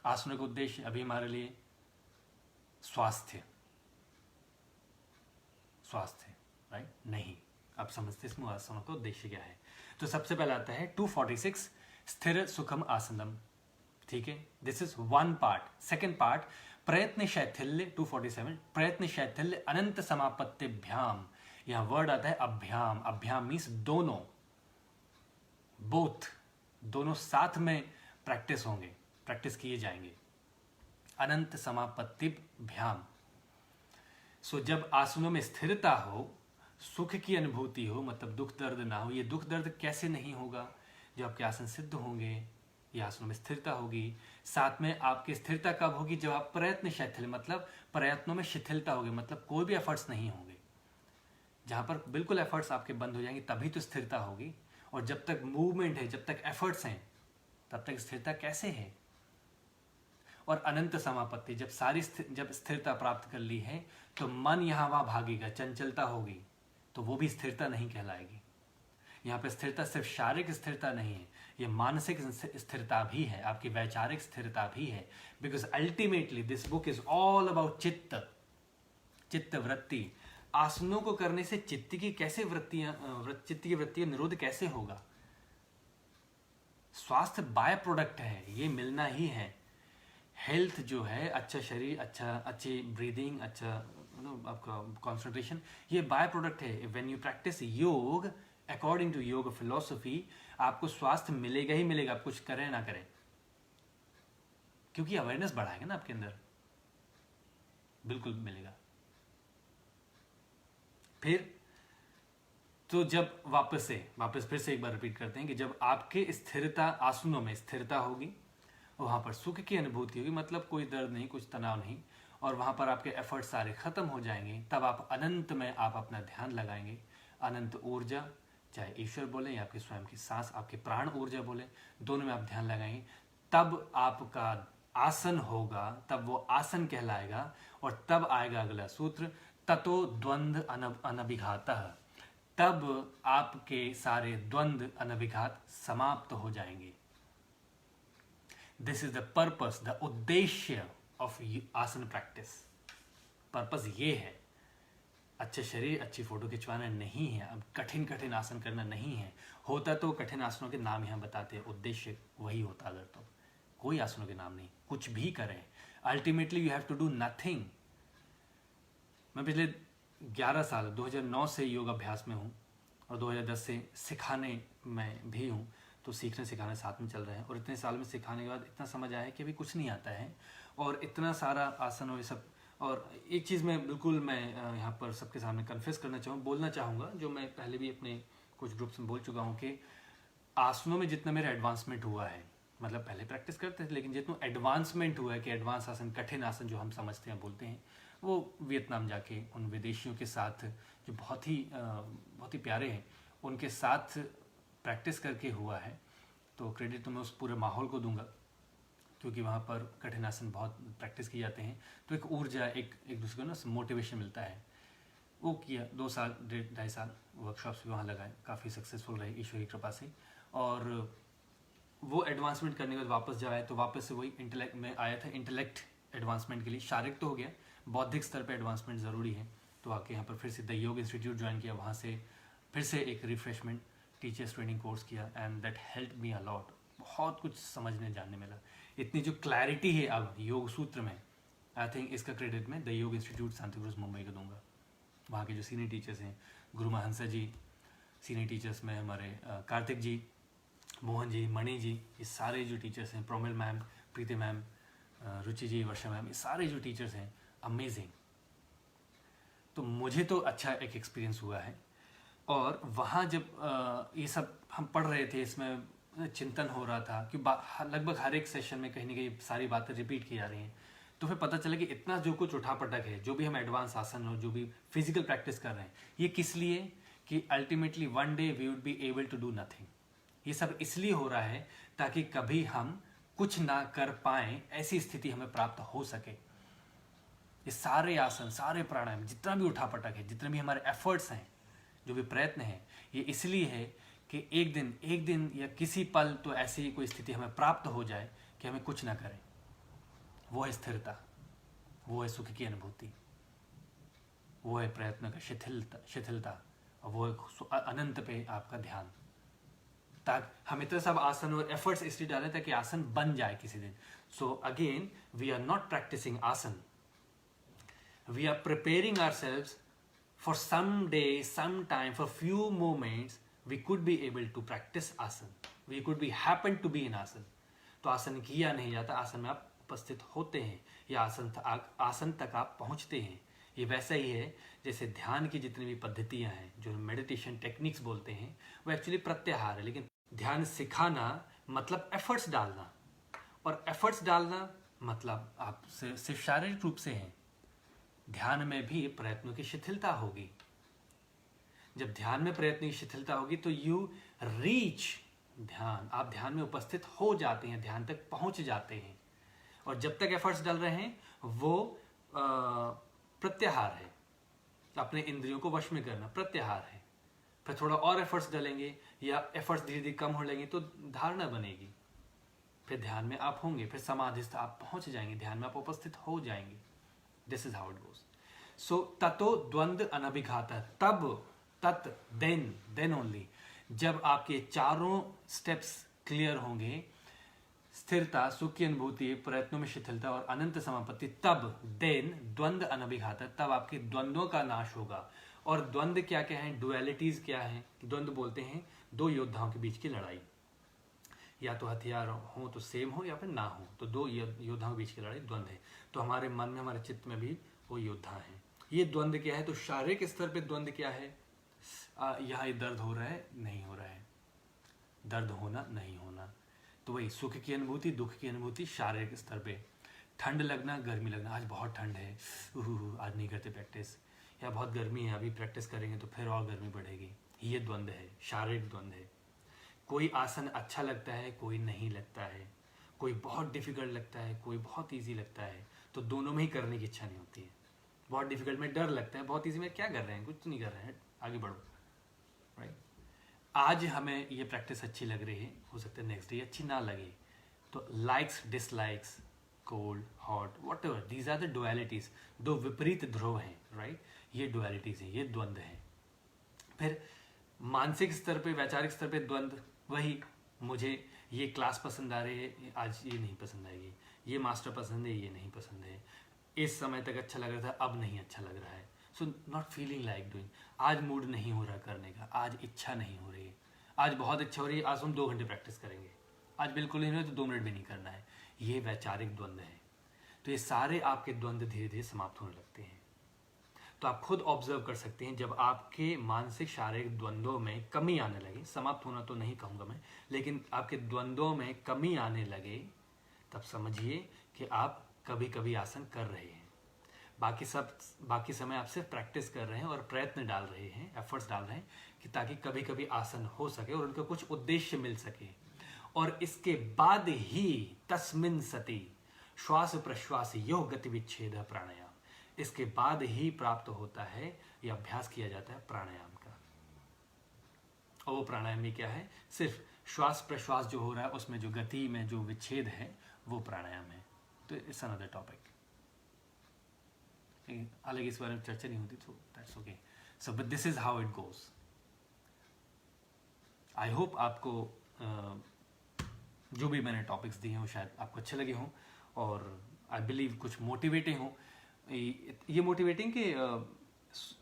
आसनों का उद्देश्य अभी हमारे लिए स्वास्थ्य, राइट? नहीं, आप समझते इसमें आसनों का उद्देश्य क्या है। तो सबसे पहले आता है 246 स्थिर सुखम आसनम, ठीक है, this is one part. Second part, प्रयत्न शैथिल्य 247, प्रयत्न शैथिल्य अनंत समापत्तिभ्याम, यहां वर्ड आता है अभ्याम। अभ्याम मीन्स दोनों, बोथ, दोनों साथ में प्रैक्टिस होंगे, प्रैक्टिस किए जाएंगे। अनंत समापत्तिभ्याम, सो जब आसनों में स्थिरता हो, सुख की अनुभूति हो, मतलब दुख दर्द ना हो। ये दुख दर्द कैसे नहीं होगा, जब आपके आसन सिद्ध होंगे, ये आसनों में स्थिरता होगी। साथ में आपकी स्थिरता कब होगी, जब आप प्रयत्न शिथिल, मतलब प्रयत्नों में शिथिलता होगी, मतलब कोई भी एफर्ट्स नहीं होंगे। जहां पर बिल्कुल एफर्ट्स आपके बंद हो जाएंगे, तभी तो स्थिरता होगी। और जब तक मूवमेंट है, जब तक एफर्ट्स हैं, तब तक स्थिरता कैसे है। और अनंत समापत्ति, जब स्थिरता प्राप्त कर ली है, तो मन यहां वहां भागेगा, चंचलता होगी, तो वो भी स्थिरता नहीं कहलाएगी। यहाँ पे स्थिरता सिर्फ शारीरिक स्थिरता नहीं है, ये मानसिक स्थिरता भी है, आपकी वैचारिक स्थिरता भी है। Because ultimately this book is all about चित्त वृत्ति। आसनों को करने से चित्त की वृत्तियां निरोध कैसे होगा। स्वास्थ्य बाय प्रोडक्ट है, ये मिलना ही है। हेल्थ जो है, अच्छा शरीर, अच्छी ब्रीदिंग, अच्छा आपका कॉन्सेंट्रेशन, ये बाय प्रोडक्ट है। व्हेन यू प्रैक्टिस योग अकॉर्डिंग टू योग फिलोसफी, आपको स्वास्थ्य मिलेगा ही मिलेगा, आप कुछ करें ना करें, क्योंकि अवेयरनेस बढ़ाएगा ना आपके अंदर, बिल्कुल मिलेगा। फिर तो जब वापस फिर से एक बार रिपीट करते हैं कि जब आपके स्थिरता, आसनों में स्थिरता होगी, वहां पर सुख की अनुभूति होगी, मतलब कोई दर्द नहीं, कुछ तनाव नहीं, और वहां पर आपके एफर्ट सारे खत्म हो जाएंगे, तब आप अनंत में आप अपना ध्यान लगाएंगे। अनंत ऊर्जा, चाहे ईश्वर बोले या आपकी स्वयं की सांस, आपके प्राण ऊर्जा बोले, दोनों में आप ध्यान लगाएंगे, तब आपका आसन होगा, तब वो आसन कहलाएगा। और तब आएगा अगला सूत्र, ततो द्वंद्व अनभिघातः, तब आपके सारे द्वंद्व अनभिघात समाप्त हो जाएंगे। This is the purpose, the उद्देश्य ऑफ आसन प्रैक्टिस। पर्पस ये है, अच्छे शरीर, अच्छी फोटो खिंचवाना नहीं है, अब कठिन कठिन आसन करना नहीं है। होता तो कठिन आसनों के नाम यहाँ बताते हैं, उद्देश्य वही होता। अगर तो कोई आसनों के नाम नहीं, कुछ भी करें, ultimately you have to do nothing. मैं पिछले 11 साल 2009 से योग अभ्यास में हूँ और 2010 से सिखाने में भी हूँ, तो सीखने सिखाने साथ में चल रहे हैं। और इतने साल में सिखाने के बाद इतना समझ आया है कि अभी कुछ नहीं आता है, और इतना सारा आसन और ये सब। और एक चीज़ मैं बिल्कुल मैं यहाँ पर सबके सामने कन्फेस करना बोलना चाहूँगा, जो मैं पहले भी अपने कुछ ग्रुप्स में बोल चुका हूँ, कि आसनों में जितना मेरा एडवांसमेंट हुआ है, मतलब पहले प्रैक्टिस करते थे, लेकिन जितना एडवांसमेंट हुआ है कि एडवांस आसन, कठिन आसन जो हम समझते हैं, बोलते हैं, वो वियतनाम जाके उन विदेशियों के साथ जो बहुत ही प्यारे हैं, उनके साथ प्रैक्टिस करके हुआ है। तो क्रेडिट तो मैं उस पूरे माहौल को दूंगा, क्योंकि वहाँ पर कठिन आसन बहुत प्रैक्टिस किए जाते हैं, तो एक ऊर्जा, एक दूसरे को ना मोटिवेशन मिलता है। वो किया 2 साल, 2.5 साल वर्कशॉप्स भी वहाँ लगाए, काफ़ी सक्सेसफुल रहे ईश्वर की कृपा से। और वो एडवांसमेंट करने के बाद वापस जब आया, तो वापस से वही इंटेलेक्ट में आया था, इंटेलेक्ट एडवांसमेंट के लिए। शारीरिक तो हो गया, बौद्धिक स्तर पर एडवांसमेंट ज़रूरी है, तो आके यहाँ पर फिर से द योग इंस्टीट्यूट ज्वाइन किया, वहाँ से फिर से एक रिफ्रेशमेंट टीचर्स ट्रेनिंग कोर्स किया, and that help me a lot. बहुत कुछ समझने जानने मिला, इतनी जो क्लैरिटी है अब योग सूत्र में, आई थिंक इसका क्रेडिट मैं द योग इंस्टीट्यूट सांताक्रूज मुंबई को दूंगा। वहाँ के जो सीनियर टीचर्स हैं, गुरु महांसा जी, सीनियर टीचर्स में हमारे कार्तिक जी, मोहन जी, मणि जी, ये सारे जो टीचर्स हैं, प्रोमिल मैम, प्रीति मैम, रुचि जी, वर्षा मैम, ये सारे जो टीचर्स हैं, अमेजिंग। तो मुझे तो अच्छा एक एक्सपीरियंस हुआ है। और वहाँ जब ये सब हम पढ़ रहे थे, इसमें चिंतन हो रहा था कि लगभग हर एक सेशन में कहीं ना कहीं सारी बातें रिपीट की जा रही हैं, तो फिर पता चला कि इतना जो कुछ उठापटक है, जो भी हम एडवांस आसन और जो भी फिजिकल प्रैक्टिस कर रहे हैं, ये किस लिए, कि ultimately one day we would be able to do nothing. ये सब इसलिए हो रहा है ताकि कभी हम कुछ ना कर पाए, ऐसी स्थिति हमें प्राप्त हो सके। ये सारे आसन, सारे प्राणायाम, जितना भी उठापटक है, जितने भी हमारे एफर्ट्स हैं, जो भी प्रयत्न है, ये इसलिए है कि एक दिन या किसी पल तो ऐसी कोई स्थिति हमें प्राप्त हो जाए कि हमें कुछ ना करें। वो है स्थिरता, वो है सुख की अनुभूति, वो है प्रयत्न का शिथिलता, और वो है अनंत पे आपका ध्यान। ताकि हम इतने सब आसन और एफर्ट्स इसलिए डालें ताकि आसन बन जाए किसी दिन। So again, we are not practicing आसन, we are preparing ourselves for some day, some time, for few moments, we could be able to practice asan. We could be happen to be in asan. तो आसन किया नहीं जाता, आसन में आप उपस्थित होते हैं, या आसन तक आप पहुंचते हैं। ये वैसा ही है जैसे ध्यान की जितनी भी पद्धतियां हैं, जो मेडिटेशन टेक्निक्स बोलते हैं, वो एक्चुअली प्रत्याहार है। लेकिन ध्यान सिखाना मतलब एफर्ट्स डालना, और एफर्ट्स डालना मतलब आप सिर्फ शारीरिक रूप से हैं। ध्यान में भी प्रयत्नों की शिथिलता होगी। जब ध्यान में प्रयत्न की शिथिलता होगी तो यू रीच ध्यान, आप ध्यान में उपस्थित हो जाते हैं, ध्यान तक पहुंच जाते हैं। और जब तक एफर्ट्स डाल रहे हैं वो प्रत्याहार है, अपने इंद्रियों को वश में करना प्रत्याहार है। फिर थोड़ा और एफर्ट्स डालेंगे या एफर्ट्स धीरे धीरे कम हो लेंगे तो धारणा बनेगी, फिर ध्यान में आप होंगे, फिर समाधिस्थ आप पहुंच जाएंगे, ध्यान में आप उपस्थित हो जाएंगे। This is how it goes. So ततो द्वंद्व अनभिघातः, तब, तत्, then only, जब आपके चारों स्टेप्स क्लियर होंगे, स्थिरता, सुख की अनुभूति, प्रयत्नों में शिथिलता और अनंत समापत्ति, तब देन द्वंद्व अनभिघात, तब आपके द्वंद्वों का नाश होगा। और द्वंद्व क्या क्या है, डुअलिटीज क्या है? द्वंद्व बोलते हैं दो योद्धाओं के बीच की लड़ाई, या तो हथियार हो तो सेम हो या फिर ना हो, तो दो योद्धाओं के बीच की लड़ाई द्वंद्व है। तो हमारे मन में, हमारे चित्त में भी वो योद्धा है। ये द्वंद्व क्या है? तो शारीरिक स्तर पे द्वंद्व क्या है? यहाँ ये दर्द हो रहा है, नहीं हो रहा है, दर्द होना, नहीं होना। तो वही सुख की अनुभूति, दुख की अनुभूति शारीरिक स्तर पे। ठंड लगना, गर्मी लगना, आज बहुत ठंड है, आज नहीं करते प्रैक्टिस, या बहुत गर्मी है, अभी प्रैक्टिस करेंगे तो फिर और गर्मी बढ़ेगी। ये द्वंद्व है, शारीरिक द्वंद्व है। कोई आसन अच्छा लगता है, कोई नहीं लगता है, कोई बहुत डिफिकल्ट लगता है, कोई बहुत ईजी लगता है, तो दोनों में ही करने की इच्छा नहीं होती है। बहुत डिफिकल्ट में डर लगता है, बहुत ईजी में क्या कर रहे हैं, कुछ नहीं कर रहे हैं, आगे बढ़ो, राइट। आज हमें ये प्रैक्टिस अच्छी लग रही है, हो सकता है नेक्स्ट डे अच्छी ना लगे। तो likes, dislikes, cold, hot, whatever, these are the dualities. दो विपरीत ध्रुव हैं, राइट, ये डुअलिटीज हैं, ये द्वंद्व हैं। फिर मानसिक स्तर पे, वैचारिक स्तर पे द्वंद्व, वही मुझे ये क्लास पसंद आ रही है, आज ये नहीं पसंद आएगी, ये मास्टर पसंद है, ये नहीं पसंद है, इस समय तक अच्छा लग रहा था, अब नहीं अच्छा लग रहा है। So not feeling like doing, आज मूड नहीं हो रहा करने का, आज इच्छा नहीं हो रही है, आज बहुत इच्छा हो रही है, आज हम 2 घंटे प्रैक्टिस करेंगे, आज बिल्कुल नहीं हो रहा तो 2 मिनट भी नहीं करना है। ये वैचारिक द्वंद्व है। तो ये सारे आपके द्वंद्व धीरे धीरे समाप्त होने लगते हैं। तो आप खुद ऑब्जर्व कर सकते हैं, जब आपके मानसिक शारीरिक द्वंद्वों में कमी आने लगे, समाप्त होना तो नहीं कहूँगा मैं, लेकिन आपके द्वंद्वों में कमी आने लगे, तब समझिए कि आप कभी कभी आसन कर रहे हैं। बाकी समय आप सिर्फ प्रैक्टिस कर रहे हैं और प्रयत्न डाल रहे हैं, एफर्ट्स डाल रहे हैं कि ताकि कभी कभी आसन हो सके और उनका कुछ उद्देश्य मिल सके। और इसके बाद ही तस्मिन सति श्वास प्रश्वास योग गति विच्छेद प्राणायाम, इसके बाद ही प्राप्त होता है, यह अभ्यास किया जाता है प्राणायाम का। और वो प्राणायाम में क्या है? सिर्फ श्वास प्रश्वास जो हो रहा है उसमें जो गति में जो विच्छेद है वो प्राणायाम है। तो इट्स अनदर टॉपिक, हालांकि इस बारे में चर्चा नहीं होती, तो that's okay. So but this is how it goes. I hope आपको जो भी मैंने टॉपिक्स दिए हैं वो शायद आपको अच्छे लगे हों, और आई बिलीव कुछ मोटिवेटिंग हो। ये मोटिवेटिंग कि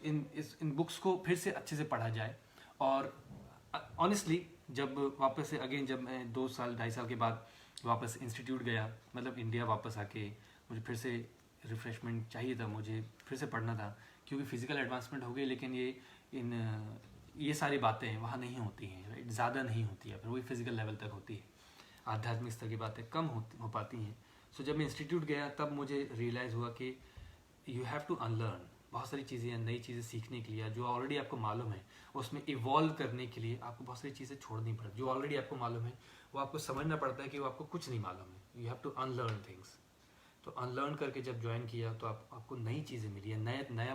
इन बुक्स को फिर से अच्छे से पढ़ा जाए। और ऑनेस्टली जब वापस से अगेन, जब मैं 2 साल 2.5 साल के बाद वापस इंस्टीट्यूट गया, मतलब इंडिया वापस आके मुझे फिर से रिफ्रेशमेंट चाहिए था, मुझे फिर से पढ़ना था, क्योंकि फिजिकल एडवांसमेंट हो गई, लेकिन ये सारी बातें वहाँ नहीं होती हैं, राइट, ज़्यादा नहीं होती है, फिर वही फिजिकल लेवल तक होती है, आध्यात्मिक स्तर की बातें कम हो पाती हैं। सो जब मैं इंस्टीट्यूट गया तब मुझे रियलाइज़ हुआ कि यू हैव टू अनलर्न, बहुत सारी चीज़ें, नई चीज़ें सीखने के लिए, जो ऑलरेडी आपको मालूम है उसमें इवॉल्व करने के लिए आपको बहुत सारी चीज़ें छोड़नी पड़ती। जो ऑलरेडी आपको मालूम है वो आपको समझना पड़ता है कि वो आपको कुछ नहीं मालूम है, you have to unlearn things. तो अनलर्न करके जब ज्वाइन किया तो आपको नई चीज़ें मिली है, नया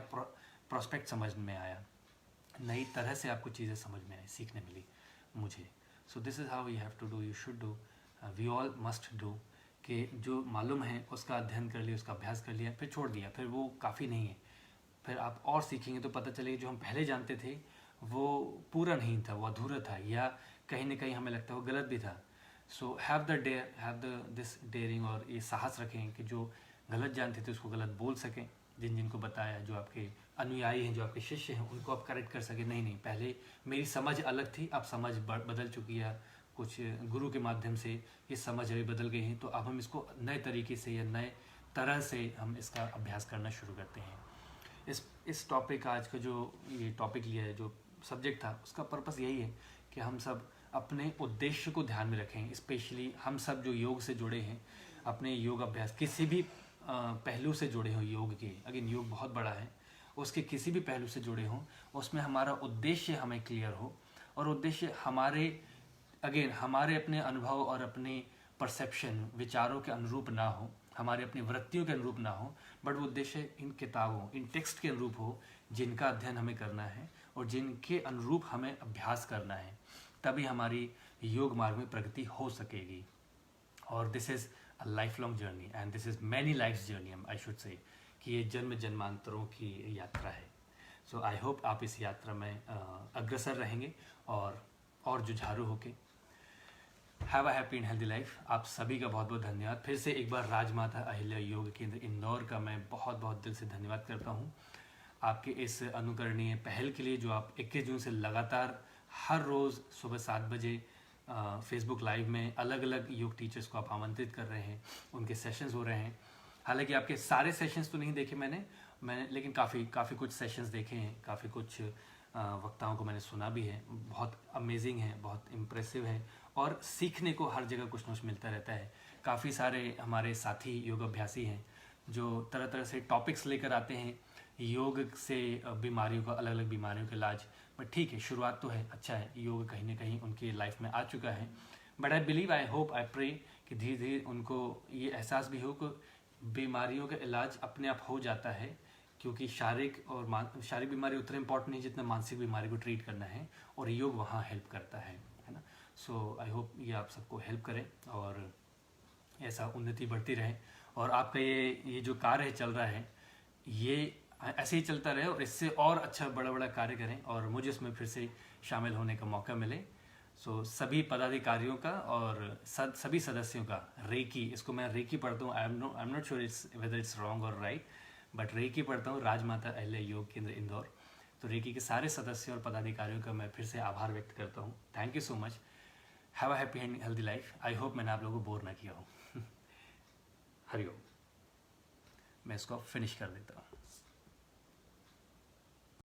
प्रोस्पेक्ट समझ में आया, नई तरह से आपको चीज़ें समझ में आई, सीखने मिली मुझे। So this is how you have to do, you should do, we all must do, कि जो मालूम है उसका अध्ययन कर लिया, उसका अभ्यास कर लिया, फिर छोड़ दिया, फिर वो काफ़ी नहीं है, फिर आप और सीखेंगे तो पता चलेगा जो हम पहले जानते थे वो पूरा नहीं था, वो अधूरा था, या कहीं ना कहीं हमें लगता है वो गलत भी था। सो हैव दिस डेयरिंग, और ये साहस रखें कि जो गलत जानते थे उसको गलत बोल सकें, जिनको बताया, जो आपके अनुयायी हैं, जो आपके शिष्य हैं, उनको आप करेक्ट कर सकें, नहीं पहले मेरी समझ अलग थी, अब समझ बदल चुकी है, कुछ गुरु के माध्यम से ये समझ अभी बदल गई हैं, तो अब हम इसको नए तरीके से या नए तरह से हम इसका अभ्यास करना शुरू करते हैं। इस टॉपिक, आज का जो ये टॉपिक लिया है, जो सब्जेक्ट था, उसका पर्पस यही है कि हम सब अपने उद्देश्य को ध्यान में रखें। स्पेशली हम सब जो योग से जुड़े हैं, अपने योग अभ्यास किसी भी पहलू से जुड़े हों योग के, अगेन योग बहुत बड़ा है, उसके किसी भी पहलू से जुड़े हों, उसमें हमारा उद्देश्य हमें क्लियर हो, और उद्देश्य हमारे अपने अनुभव और अपने परसेप्शन, विचारों के अनुरूप ना हो, हमारे अपनी वृत्तियों के अनुरूप ना हो, बट वो उद्देश्य इन किताबों, इन टेक्स्ट के अनुरूप हो, जिनका अध्ययन हमें करना है और जिनके अनुरूप हमें अभ्यास करना है, तभी हमारी योग मार्ग में प्रगति हो सकेगी। और this is a life long journey, and this is many life journey, I should say, कि ये जन्म जन्मांतरों की यात्रा है। सो आई होप आप इस यात्रा में अग्रसर रहेंगे और जुझारू होके have a happy and healthy life. आप सभी का बहुत बहुत धन्यवाद। फिर से एक बार राजमाता अहिल्या योग केंद्र इंदौर का मैं बहुत बहुत दिल से धन्यवाद करता हूँ आपके इस अनुकरणीय पहल के लिए, जो आप 21 जून से लगातार हर रोज़ सुबह 7 बजे फेसबुक लाइव में अलग अलग योग टीचर्स को आप आमंत्रित कर रहे हैं, उनके सेशंस हो रहे हैं। हालांकि आपके सारे सेशंस तो नहीं देखे मैंने लेकिन काफ़ी कुछ सेशंस देखे हैं, काफ़ी कुछ वक्ताओं को मैंने सुना भी है। बहुत अमेजिंग है, बहुत इम्प्रेसिव है और सीखने को हर जगह कुछ ना कुछ मिलता रहता है। काफ़ी सारे हमारे साथी योग अभ्यासी हैं जो तरह तरह से टॉपिक्स लेकर आते हैं योग से बीमारियों का, अलग अलग बीमारियों का इलाज। बट ठीक है, शुरुआत तो है, अच्छा है, योग कहीं ना कहीं उनकी लाइफ में आ चुका है। But I believe, I hope, I pray कि धीरे धीरे उनको ये एहसास भी हो कि बीमारियों का इलाज अपने आप हो जाता है, क्योंकि शारीरिक बीमारी उतना इम्पॉर्टेंट नहीं जितना मानसिक बीमारी को ट्रीट करना है, और योग वहाँ हेल्प करता है ना। सो आई होप ये आप सबको हेल्प करें और ऐसा उन्नति बढ़ती रहे, और आपका ये जो कार्य चल रहा है ये ऐसे ही चलता रहे और इससे और अच्छा बड़ा बड़ा कार्य करें और मुझे इसमें फिर से शामिल होने का मौका मिले। सो सभी पदाधिकारियों का और सभी सदस्यों का रेकी, इसको मैं रेकी पढ़ता हूँ, I am not sure it's whether it's wrong और राइट, बट रेकी पढ़ता हूँ राजमाता अहिल्या योग केंद्र इंदौर। तो रेकी के सारे सदस्यों और पदाधिकारियों का मैं फिर से आभार व्यक्त करता हूँ। Thank you so much. Have a happy and healthy life. I hope मैंने आप लोगों को बोर ना किया हो। हरिओम। मैं इसको फिनिश कर देता हूँ।